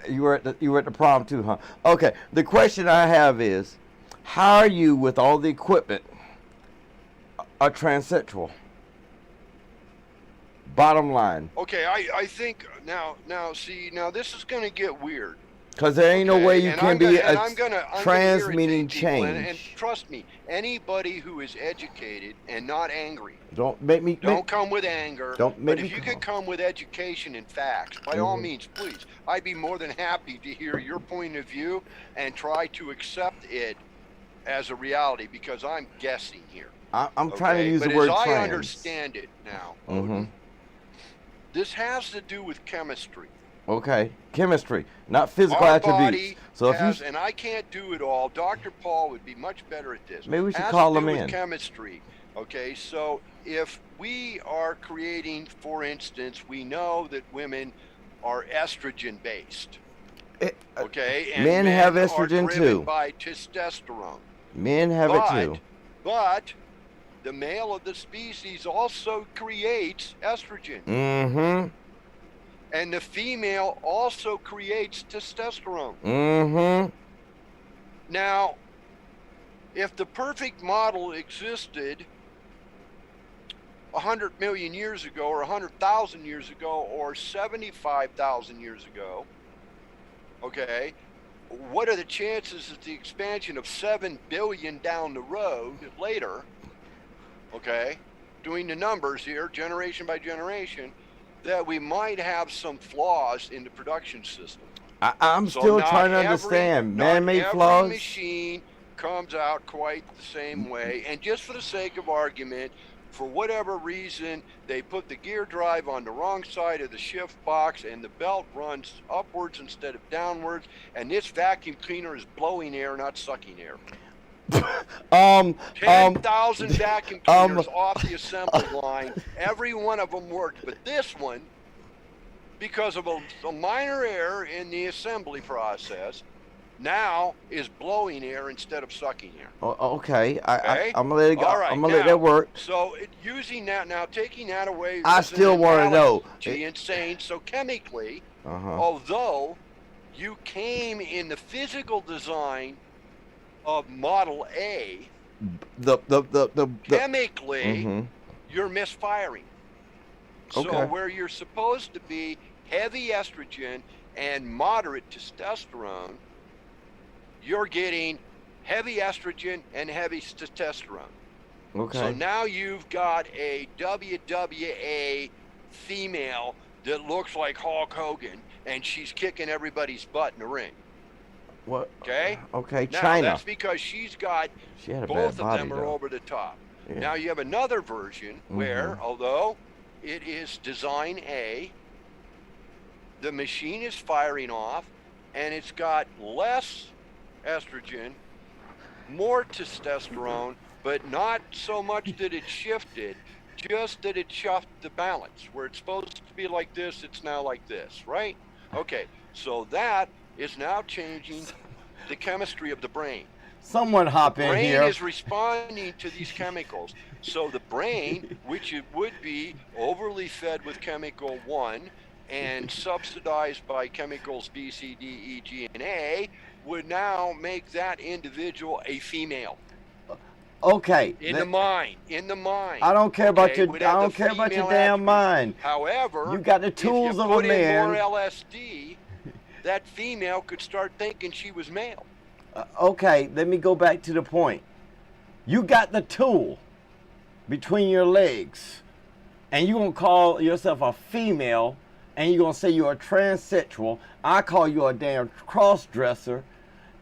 You were at the prom too, huh? Okay. The question I have is, how are you with all the equipment a transsexual? Bottom line. Okay, I think now this is going to get weird. Because there ain't no way you can be a trans meaning change. And trust me, anybody who is educated and not angry. Don't come with anger. But if you could come with education and facts, by all means, please. I'd be more than happy to hear your point of view and try to accept it as a reality, because I'm guessing here. I'm trying to use the word trans. But as I understand it now, this has to do with chemistry. Okay, chemistry, not physical Our attributes. So and I can't do it all. Dr. Paul would be much better at this. Maybe we should call him in. With chemistry. Okay, so if we are creating, for instance, we know that women are estrogen based. Okay, and men have estrogen are driven too. By testosterone. Men have it too. But the male of the species also creates estrogen. Mm-hmm. And the female also creates testosterone. Mm-hmm. Now, if the perfect model existed 100 million years ago, or 100,000 years ago, or 75,000 years ago, okay, what are the chances that the expansion of 7 billion down the road later, okay, doing the numbers here, generation by generation, that we might have some flaws in the production system? I'm still trying to understand. Man-made flaws? Every machine comes out quite the same way. And just for the sake of argument, for whatever reason, they put the gear drive on the wrong side of the shift box and the belt runs upwards instead of downwards, and this vacuum cleaner is blowing air, not sucking air. 10,000 vacuum cleaners off the assembly line. Every one of them worked, but this one, because of a minor error in the assembly process, now is blowing air instead of sucking air. Okay. Okay? I'm gonna let it go. All right, I'm gonna let that work. So using that now, taking that away. I still want to know. And saying so chemically, Uh-huh. although you came in the physical design of Model A, The chemically, Mhm. you're misfiring. So Okay. where you're supposed to be heavy estrogen and moderate testosterone, you're getting heavy estrogen and heavy testosterone. Okay. So now you've got a WWA female that looks like Hulk Hogan, and she's kicking everybody's butt in the ring. What? Okay? Okay. Now, China. that's because she's got She had a both bad of body, them are though. over the top. Yeah. Now you have another version where, although it is design A, the machine is firing off, and it's got less estrogen, more testosterone, but not so much that it shifted, just that it shifted the balance. Where it's supposed to be like this, it's now like this, right? Okay, so that is now changing the chemistry of the brain. Someone hop in Brain here. is responding to these chemicals. So the brain, which it would be overly fed with chemical 1 and subsidized by chemicals B, C, D, E, G, and A, would now make that individual a female. Okay. In the mind. I don't care about your. would I have don't the care about your female damn attribute. mind. However, You got the if tools you of a put in more man. LSD, that female could start thinking she was male. Okay, let me go back to the point. You got the tool between your legs, and you gonna call yourself a female, and you gonna say you're a transsexual. I call you a damn cross-dresser,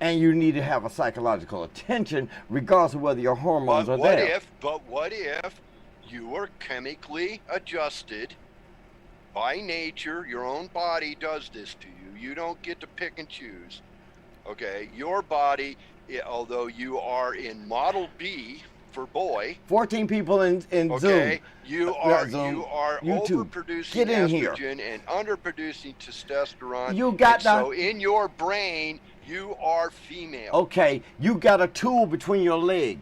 and you need to have a psychological attention, regardless of whether your hormones are there. But what if you were chemically adjusted by nature? Your own body does this to you. You don't get to pick and choose. Okay, your body, although you are in Model B for boy. 14 people in Okay, Zoom. you are YouTube. overproducing Get in here. estrogen and underproducing testosterone. You got and so in your brain, you are female. Okay, you got a tool between your leg.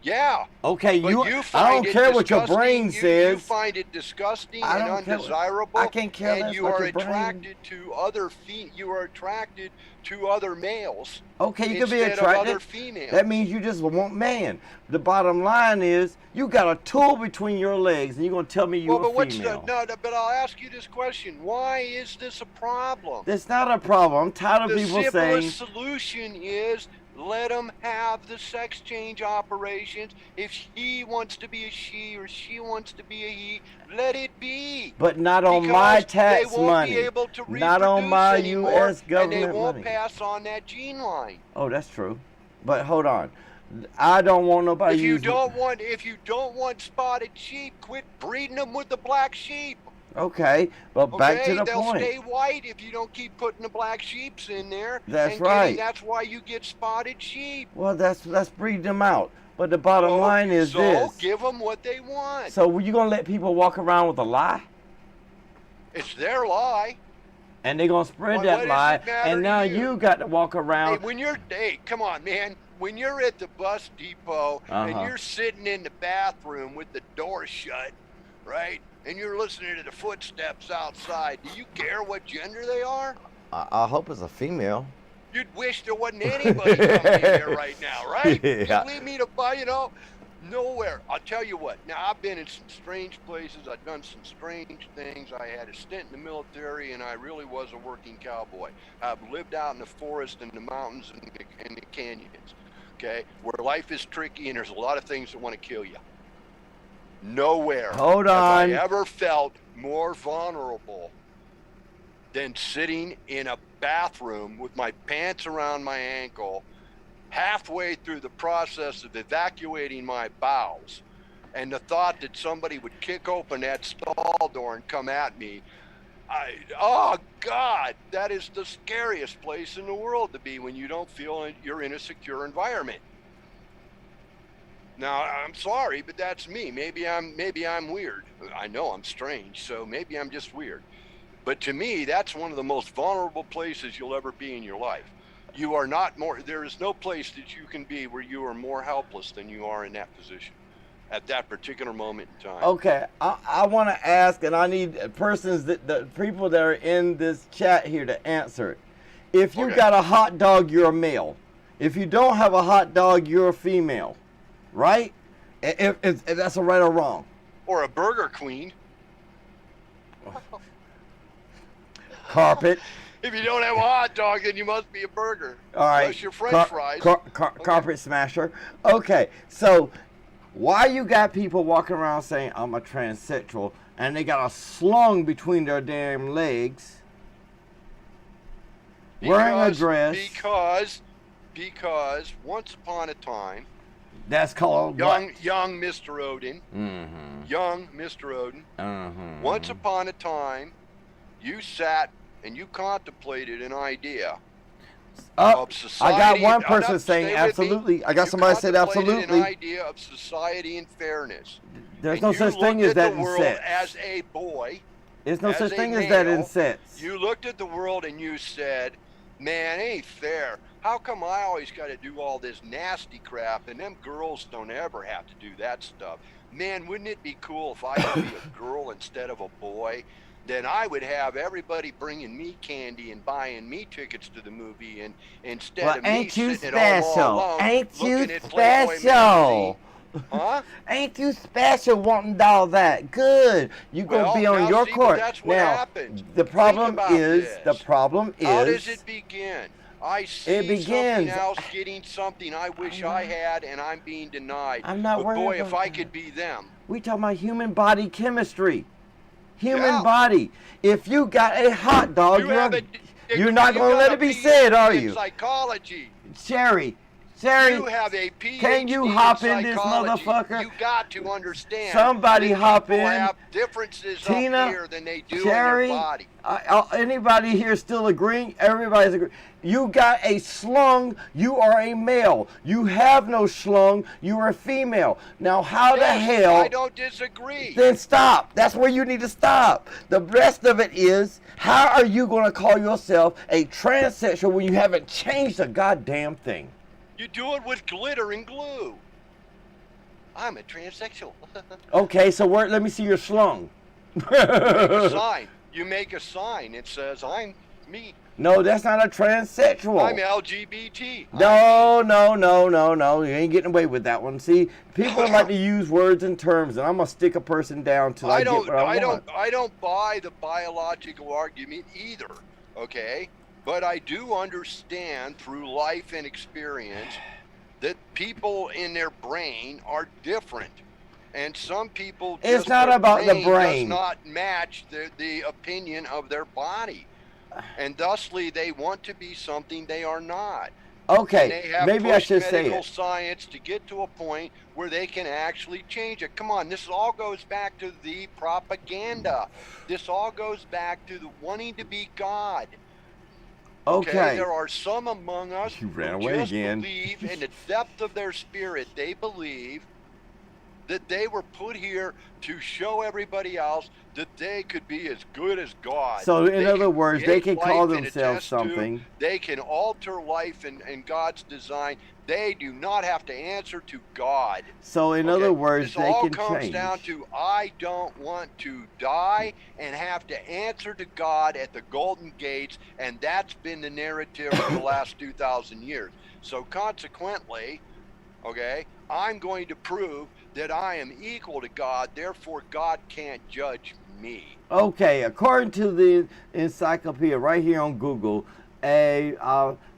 Yeah. Okay, But you. you I find don't it care what your disgusting. brain You says. find it disgusting I and don't care. undesirable. I can't care and less you about are your brain. attracted to other you are attracted to other males. Okay, you can be instead of other attracted. females. That means you just want man. The bottom line is you got a tool between your legs, and you're gonna tell me you're Well, but a female. but I'll ask you this question: why is this a problem? That's not a problem. I'm tired of The people simplest saying. solution is let them have the sex change operations. If he wants to be a she or she wants to be a he, let it be. But not on Because my tax they won't money. Be able to Not on my anymore, U.S. and government they won't money. pass on that gene line. Oh, that's true. But hold on. I don't want nobody. If you don't want spotted sheep, quit breeding them with the black sheep. Okay, but back to the they'll point. stay white if you don't keep putting the black sheeps in there. That's right. That's why you get spotted sheep. Well, let's breed them out. But the bottom line is this. So give them what they want. So were you gonna let people walk around with a lie? It's their lie. And they're gonna spread What that does lie, it matter and to now you? you got to walk around. Hey, come on, man. When you're at the bus depot and you're sitting in the bathroom with the door shut, right? And you're listening to the footsteps outside, do you care what gender they are? I hope it's a female. You'd wish there wasn't anybody coming in here right now, right? Yeah. Just leave me to buy, nowhere. I'll tell you what. Now, I've been in some strange places. I've done some strange things. I had a stint in the military, and I really was a working cowboy. I've lived out in the forest and the mountains and the canyons, okay, where life is tricky and there's a lot of things that want to kill you. Nowhere Hold have on. I ever felt more vulnerable than sitting in a bathroom with my pants around my ankle, halfway through the process of evacuating my bowels, and the thought that somebody would kick open that stall door and come at me. Oh God, that is the scariest place in the world to be when you don't feel you're in a secure environment. Now, I'm sorry, but that's me. Maybe I'm weird. I know I'm strange, so maybe I'm just weird. But to me, that's one of the most vulnerable places you'll ever be in your life. You are not more. There is no place that you can be where you are more helpless than you are in that position at that particular moment in time. Okay, I want to ask, and I need the people that are in this chat here to answer it. If you got a hot dog, you're a male. If you don't have a hot dog, you're a female, right? If that's a right or wrong. Or a burger queen. Carpet. If you don't have a hot dog, then you must be a burger. All right. Unless you're French fries. Carpet smasher. Okay, so why you got people walking around saying I'm a transsexual and they got a slung between their damn legs, wearing a dress? Because once upon a time, that's called young Mr. Odin. Mm-hmm. Young Mr. Odin. Mm-hmm. Once upon a time, you sat and you contemplated an idea of society. I got one person saying absolutely. I got somebody said absolutely. An idea of society and fairness. There's no such thing as that in sex. As a boy, there's no such thing as that in sex. You looked at the world and you said, "Man, it ain't fair. How come I always got to do all this nasty crap and them girls don't ever have to do that stuff? Man, wouldn't it be cool if I could be a girl instead of a boy? Then I would have everybody bringing me candy and buying me tickets to the movie, and instead of me sitting at home all alone looking at Playboy magazine." Huh? Ain't you special wanting all that? Good. You gonna be on your court. That's what happens. The problem is, how does it begin? I see something else getting something I wish I had, and I'm being denied. I'm not worried boy, about if I that. could be them. We talking about human body chemistry. Human body. If you got a hot dog, you're not going to let it be said, are you? Psychology. Sherry, you have a PhD can you hop in this psychology. motherfucker? You got to understand. Somebody hop in. People have differences Tina, up here than they do Sherry, in their body. Anybody here still agreeing? Everybody's agreeing. You got a slung, you are a male. You have no slung, you are a female. Now how the hell? I don't disagree. Then stop. That's where you need to stop. The rest of it is, how are you going to call yourself a transsexual when you haven't changed a goddamn thing? You do it with glitter and glue. I'm a transsexual. Okay, so let me see your slung. You make a sign. It says, I'm me. No, that's not a transsexual. I'm LGBT. No. You ain't getting away with that one. See, people like to use words and terms, and I'm going to stick a person down till I get what I want. I don't buy the biological argument either, okay? But I do understand through life and experience that people in their brain are different. And some people it's not about the brain. Does not match the opinion of their body. And thusly they want to be something they are not. Okay, maybe I should say it. Medical science to get to a point where they can actually change it. Come on, this all goes back to the propaganda. This all goes back to the wanting to be God. Okay. There are some among us who just believe in the depth of their spirit. They believe that they were put here to show everybody else that they could be as good as God. So in other words, they can call themselves something. They can alter life and God's design. They do not have to answer to God. So in other words, this they all can comes change. down to, I don't want to die and have to answer to God at the Golden Gates, and that's been the narrative for the last 2,000 years. So consequently, I'm going to prove that I am equal to God, therefore God can't judge me. Okay, according to the encyclopedia right here on Google, a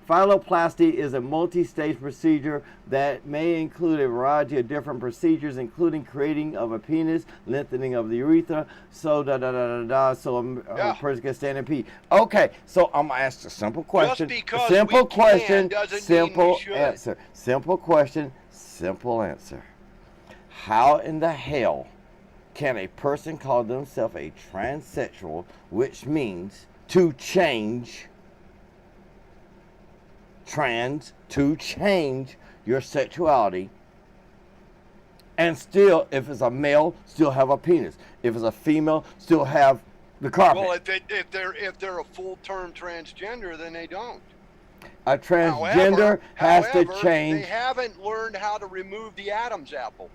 phalloplasty is a multi-stage procedure that may include a variety of different procedures, including creating of a penis, lengthening of the urethra, so so a person can stand and pee. Okay, so I'm gonna ask a simple question. Just because simple we question, doesn't simple mean we should. answer. Simple question, simple answer. How in the hell can a person call themselves a transsexual, which means to change, to change your sexuality, and still, if it's a male, still have a penis. If it's a female, still have the carpet. Well, if they're a full-term transgender, then they don't. A transgender has to change. They haven't learned how to remove the Adam's apple.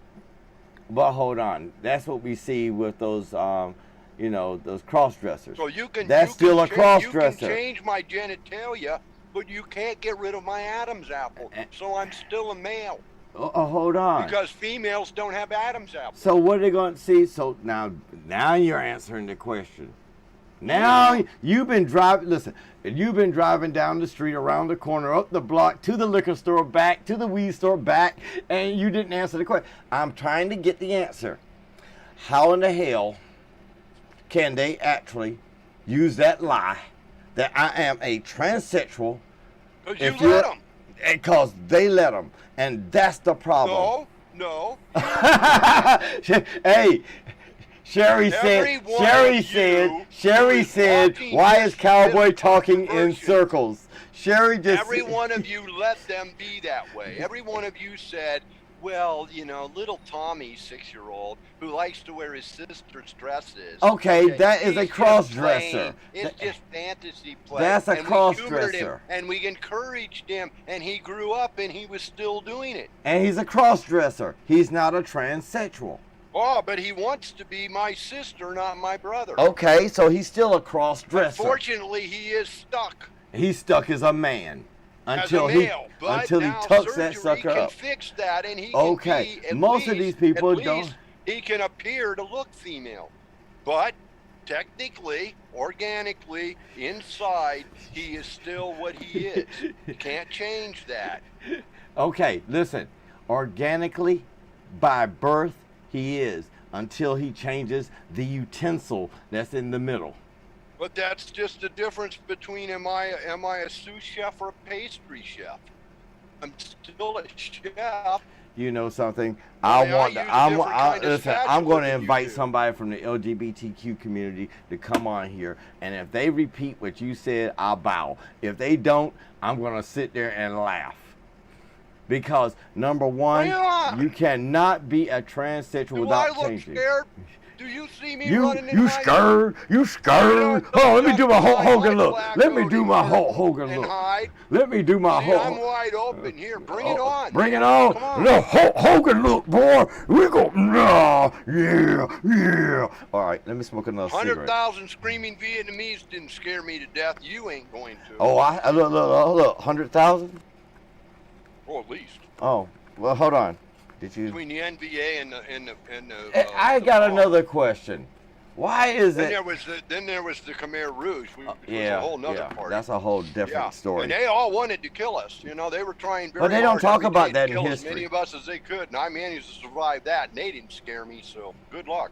But hold on, that's what we see with those, those cross-dressers. So you can. That's still a cross-dresser. You can change my genitalia, but you can't get rid of my Adam's apple. So I'm still a male. Oh, hold on. Because females don't have Adam's apple. So what are they going to see? So now you're answering the question. Now you've been driving. Listen, you've been driving down the street, around the corner, up the block, to the liquor store, back to the weed store, back, and you didn't answer the question. I'm trying to get the answer. How in the hell can they actually use that lie that I am a transsexual? Because you let them. Because they let them, and that's the problem. No. Hey. Sherry said, why is Cowboy talking in circles? Sherry just... Every one of you let them be that way. Every one of you said, well, little Tommy, 6-year-old, who likes to wear his sister's dresses. Okay, that is a cross-dresser. It's just fantasy play. That's a cross-dresser. And we encouraged him, and he grew up, and he was still doing it. And he's a cross-dresser. He's not a transsexual. Oh, but he wants to be my sister, not my brother. Okay, so he's still a cross-dresser. Unfortunately, he is stuck. He's stuck as a man until he tucks that sucker up. He can up. fix that, and he okay, can be, most of these people don't. He can appear to look female, but technically, organically, inside, he is still what he is. You can't change that. Okay, listen. Organically, by birth, he is, until he changes the utensil that's in the middle. But that's just the difference between am I a sous chef or a pastry chef? I'm still a chef. You know something? Well, I'm going to invite somebody from the LGBTQ community to come on here, and if they repeat what you said, I'll bow. If they don't, I'm going to sit there and laugh. Because number one, you cannot be a transsexual without changing. Scared? Do you see me running in You scared? You scared? Oh, let me do my Hulk Hogan look. Let me do my Hulk Hogan look. Let me do my Hulk. I'm wide open here. Bring it on. Bring it on. No Hulk Hogan look, boy. We go. No, yeah. All right, let me smoke another cigarette. 100,000 screaming Vietnamese didn't scare me to death. You ain't going to. Oh, look, 100,000. Or at least. Oh, well, hold on. Did you? Between the NVA and the I got another question. Why is it? Then there was the Khmer Rouge, which was a whole nother party. That's a whole different story. And they all wanted to kill us. They were trying very hard. But they don't talk about that in history. As many of us as they could, and I managed to survive that, and they didn't scare me. So good luck.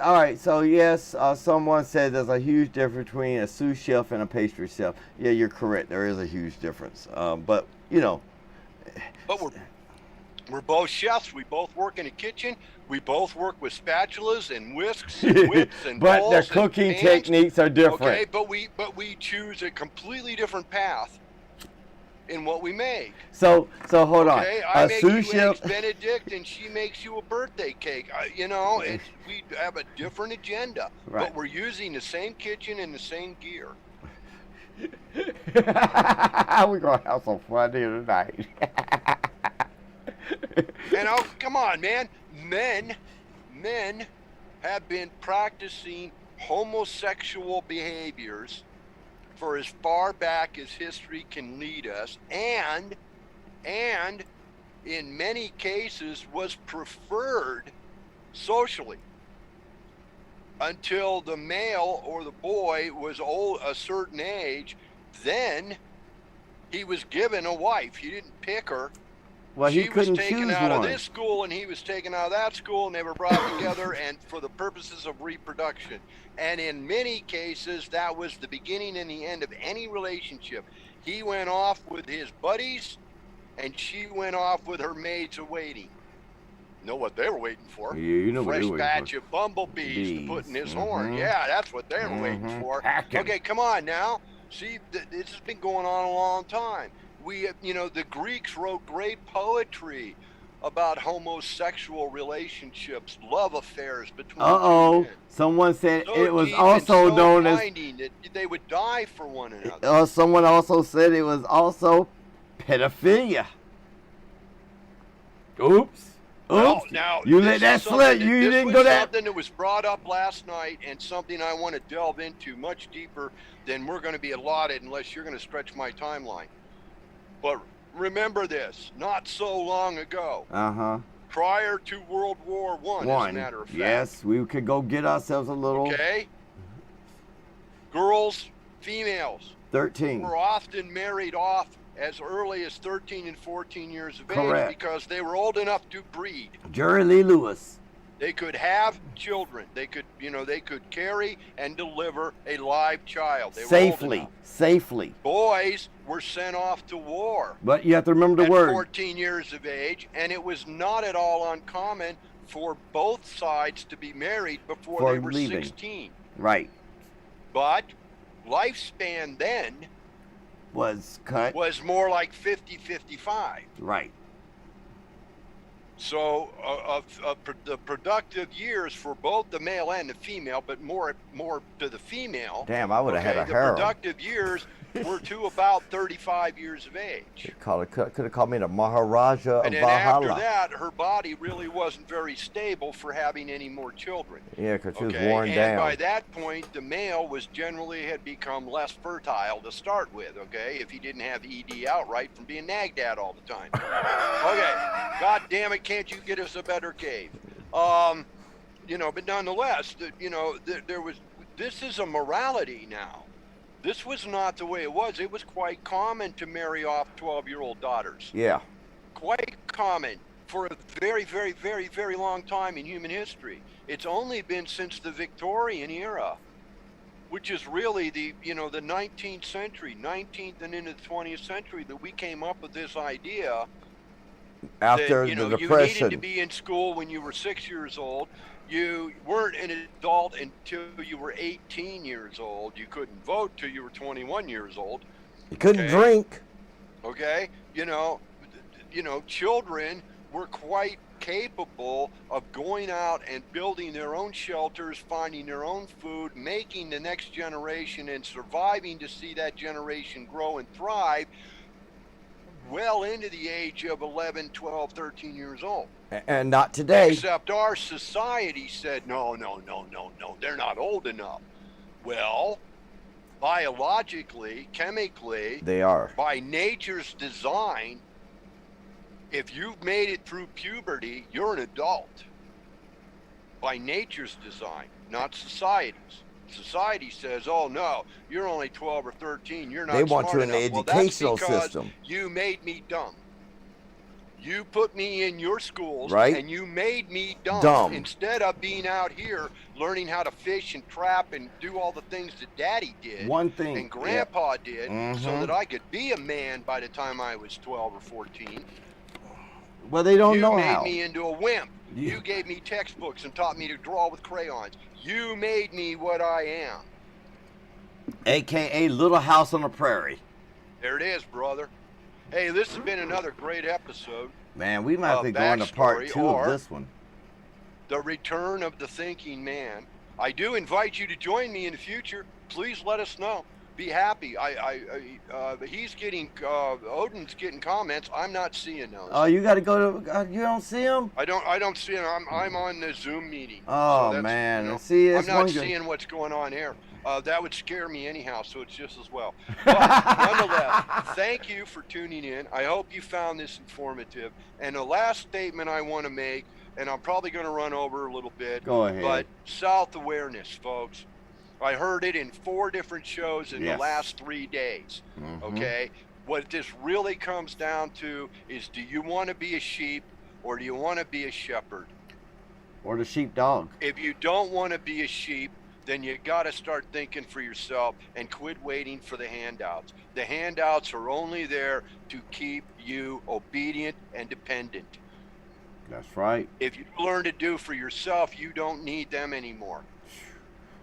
All right. So yes, someone said there's a huge difference between a sous chef and a pastry chef. Yeah, you're correct. There is a huge difference. But But we're both chefs. We both work in a kitchen. We both work with spatulas and whisks and whips and but bowls their cooking techniques are different. Okay, but we choose a completely different path in what we make. So hold on. Okay, I make you eggs Benedict, and she makes you a birthday cake. We have a different agenda, but we're using the same kitchen and the same gear. We're gonna have some fun here tonight. And come on, man. Men have been practicing homosexual behaviors for as far back as history can lead us, and in many cases was preferred socially until the male or the boy was a certain age. Then he was given a wife. He didn't pick her. Well, he couldn't choose one. She was taken out of this school, and he was taken out of that school, and they were brought together and for the purposes of reproduction. And in many cases, that was the beginning and the end of any relationship. He went off with his buddies, and she went off with her maids of waiting. Know what they were waiting for? Yeah, you know what they were waiting for. Fresh batch of bumblebees to put in his horn. Yeah, that's what they were waiting for. Okay, come on now. See, this has been going on a long time. The Greeks wrote great poetry. about homosexual relationships, love affairs between Uh-oh. two men. Someone said So it was deep also and so known as... binding that they would die for one another. someone also said it was also pedophilia. Oops. Well, Oops. now, You this let is that something slip. You this didn't was go that... something that was brought up last night, and something I want to delve into much deeper than we're going to be allotted unless you're going to stretch my timeline. But remember this, not so long ago, Uh-huh. prior to World War I, as a matter of fact. Yes, we could go get ourselves a little... Okay? Girls, females, 13. were often married off as early as 13 and 14 years of Correct. age because they were old enough to breed. Jerry Lee Lewis. They could have children. They could, they could carry and deliver a live child. They were old Safely. enough. Safely. Boys were sent off to war But you have to remember the at word. 14 years of age, and it was not at all uncommon for both sides to be married before For they were leaving. 16. Right. But lifespan then Was cut. was more like 50, 55. Right. So the productive years for both the male and the female, but more to the female. Damn, I would have had a the harem. productive years were to about 35 years of age. Could have called me the Maharaja of And then after Valhalla. that, her body really wasn't very stable for having any more children. Yeah, because she was Okay, worn and down. by that point, the male had become less fertile to start with. Okay, if he didn't have ED outright from being nagged at all the time. Okay, God damn it, can't you get us a better cave? But nonetheless, there was. This is a morality now. This was not the way it was. It was quite common to marry off 12-year-old daughters. Yeah. Quite common for a very, very, very, very long time in human history. It's only been since the Victorian era, which is really the 19th century, 19th and into the 20th century, that we came up with this idea After that, the you Depression. needed to be in school when you were 6 years old. You weren't an adult until you were 18 years old. You couldn't vote till you were 21 years old. You couldn't okay. drink. Okay? Children were quite capable of going out and building their own shelters, finding their own food, making the next generation, and surviving to see that generation grow and thrive well into the age of 11, 12, 13 years old. And not today. Except our society said, no, they're not old enough. Well, biologically, chemically, They are. by nature's design, if you've made it through puberty, you're an adult. By nature's design, not society's. Society says, oh no, you're only 12 or 13, you're not They want you smart in the enough. educational Well, that's because system. you made me dumb. You put me in your schools, Right. and you made me dumb. Dumb. Instead of being out here learning how to fish and trap and do all the things that Daddy did One thing. and Grandpa did, so Mhm. that I could be a man by the time I was 12 or 14. Well, they don't You know made how. me into a wimp. Yeah. You gave me textbooks and taught me to draw with crayons. You made me what I am. AKA Little House on the Prairie. There it is, brother. Hey, this has been another great episode. Man, we might have to go into part backstory 2 or- of this one. The Return of the Thinking Man. I do invite you to join me in the future. Please let us know. Be happy. He's getting, Odin's getting comments. I'm not seeing those. Oh, you got to go to... you don't see him? I don't see it. I'm on the Zoom meeting. Oh, that's, man. See, I'm it's not one good... seeing what's going on here. That would scare me anyhow, so it's just as well. But nonetheless, thank you for tuning in. I hope you found this informative. And the last statement I want to make, and I'm probably going to run over a little bit. Go ahead. But self-awareness, folks. I heard it in 4 different shows in the Yes. last 3 days. Mhm. Okay? What this really comes down to is, do you want to be a sheep or do you want to be a shepherd? Or the sheepdog. If you don't want to be a sheep, then you got to start thinking for yourself and quit waiting for the handouts. The handouts are only there to keep you obedient and dependent. That's right. If you learn to do for yourself, you don't need them anymore.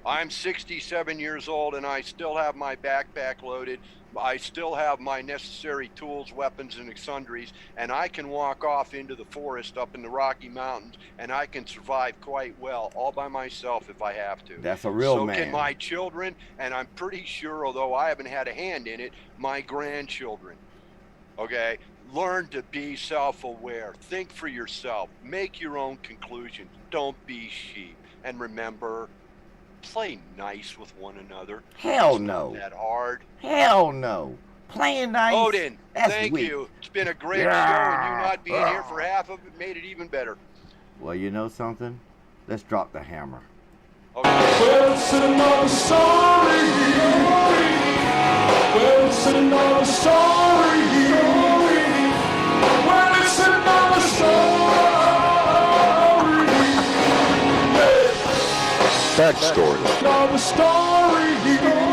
I'm 67 years old and I still have my backpack loaded, I still have my necessary tools, weapons, and sundries, and I can walk off into the forest up in the Rocky Mountains, and I can survive quite well all by myself if I have to. That's a real man. So can my children, and I'm pretty sure, although I haven't had a hand in it, my grandchildren. Okay? Learn to be self-aware. Think for yourself. Make your own conclusions. Don't be sheep. And remember, play nice with one another. Hell it's no. Not that hard. Hell no. Playing nice. Odin, that's thank weak. you. It's been a great show, and you not being here for half of it made it even better. Well, you know something? Let's drop the hammer. Okay. Well, it's another story. Well, it's another story. Well, it's another story. Backstory. Another story.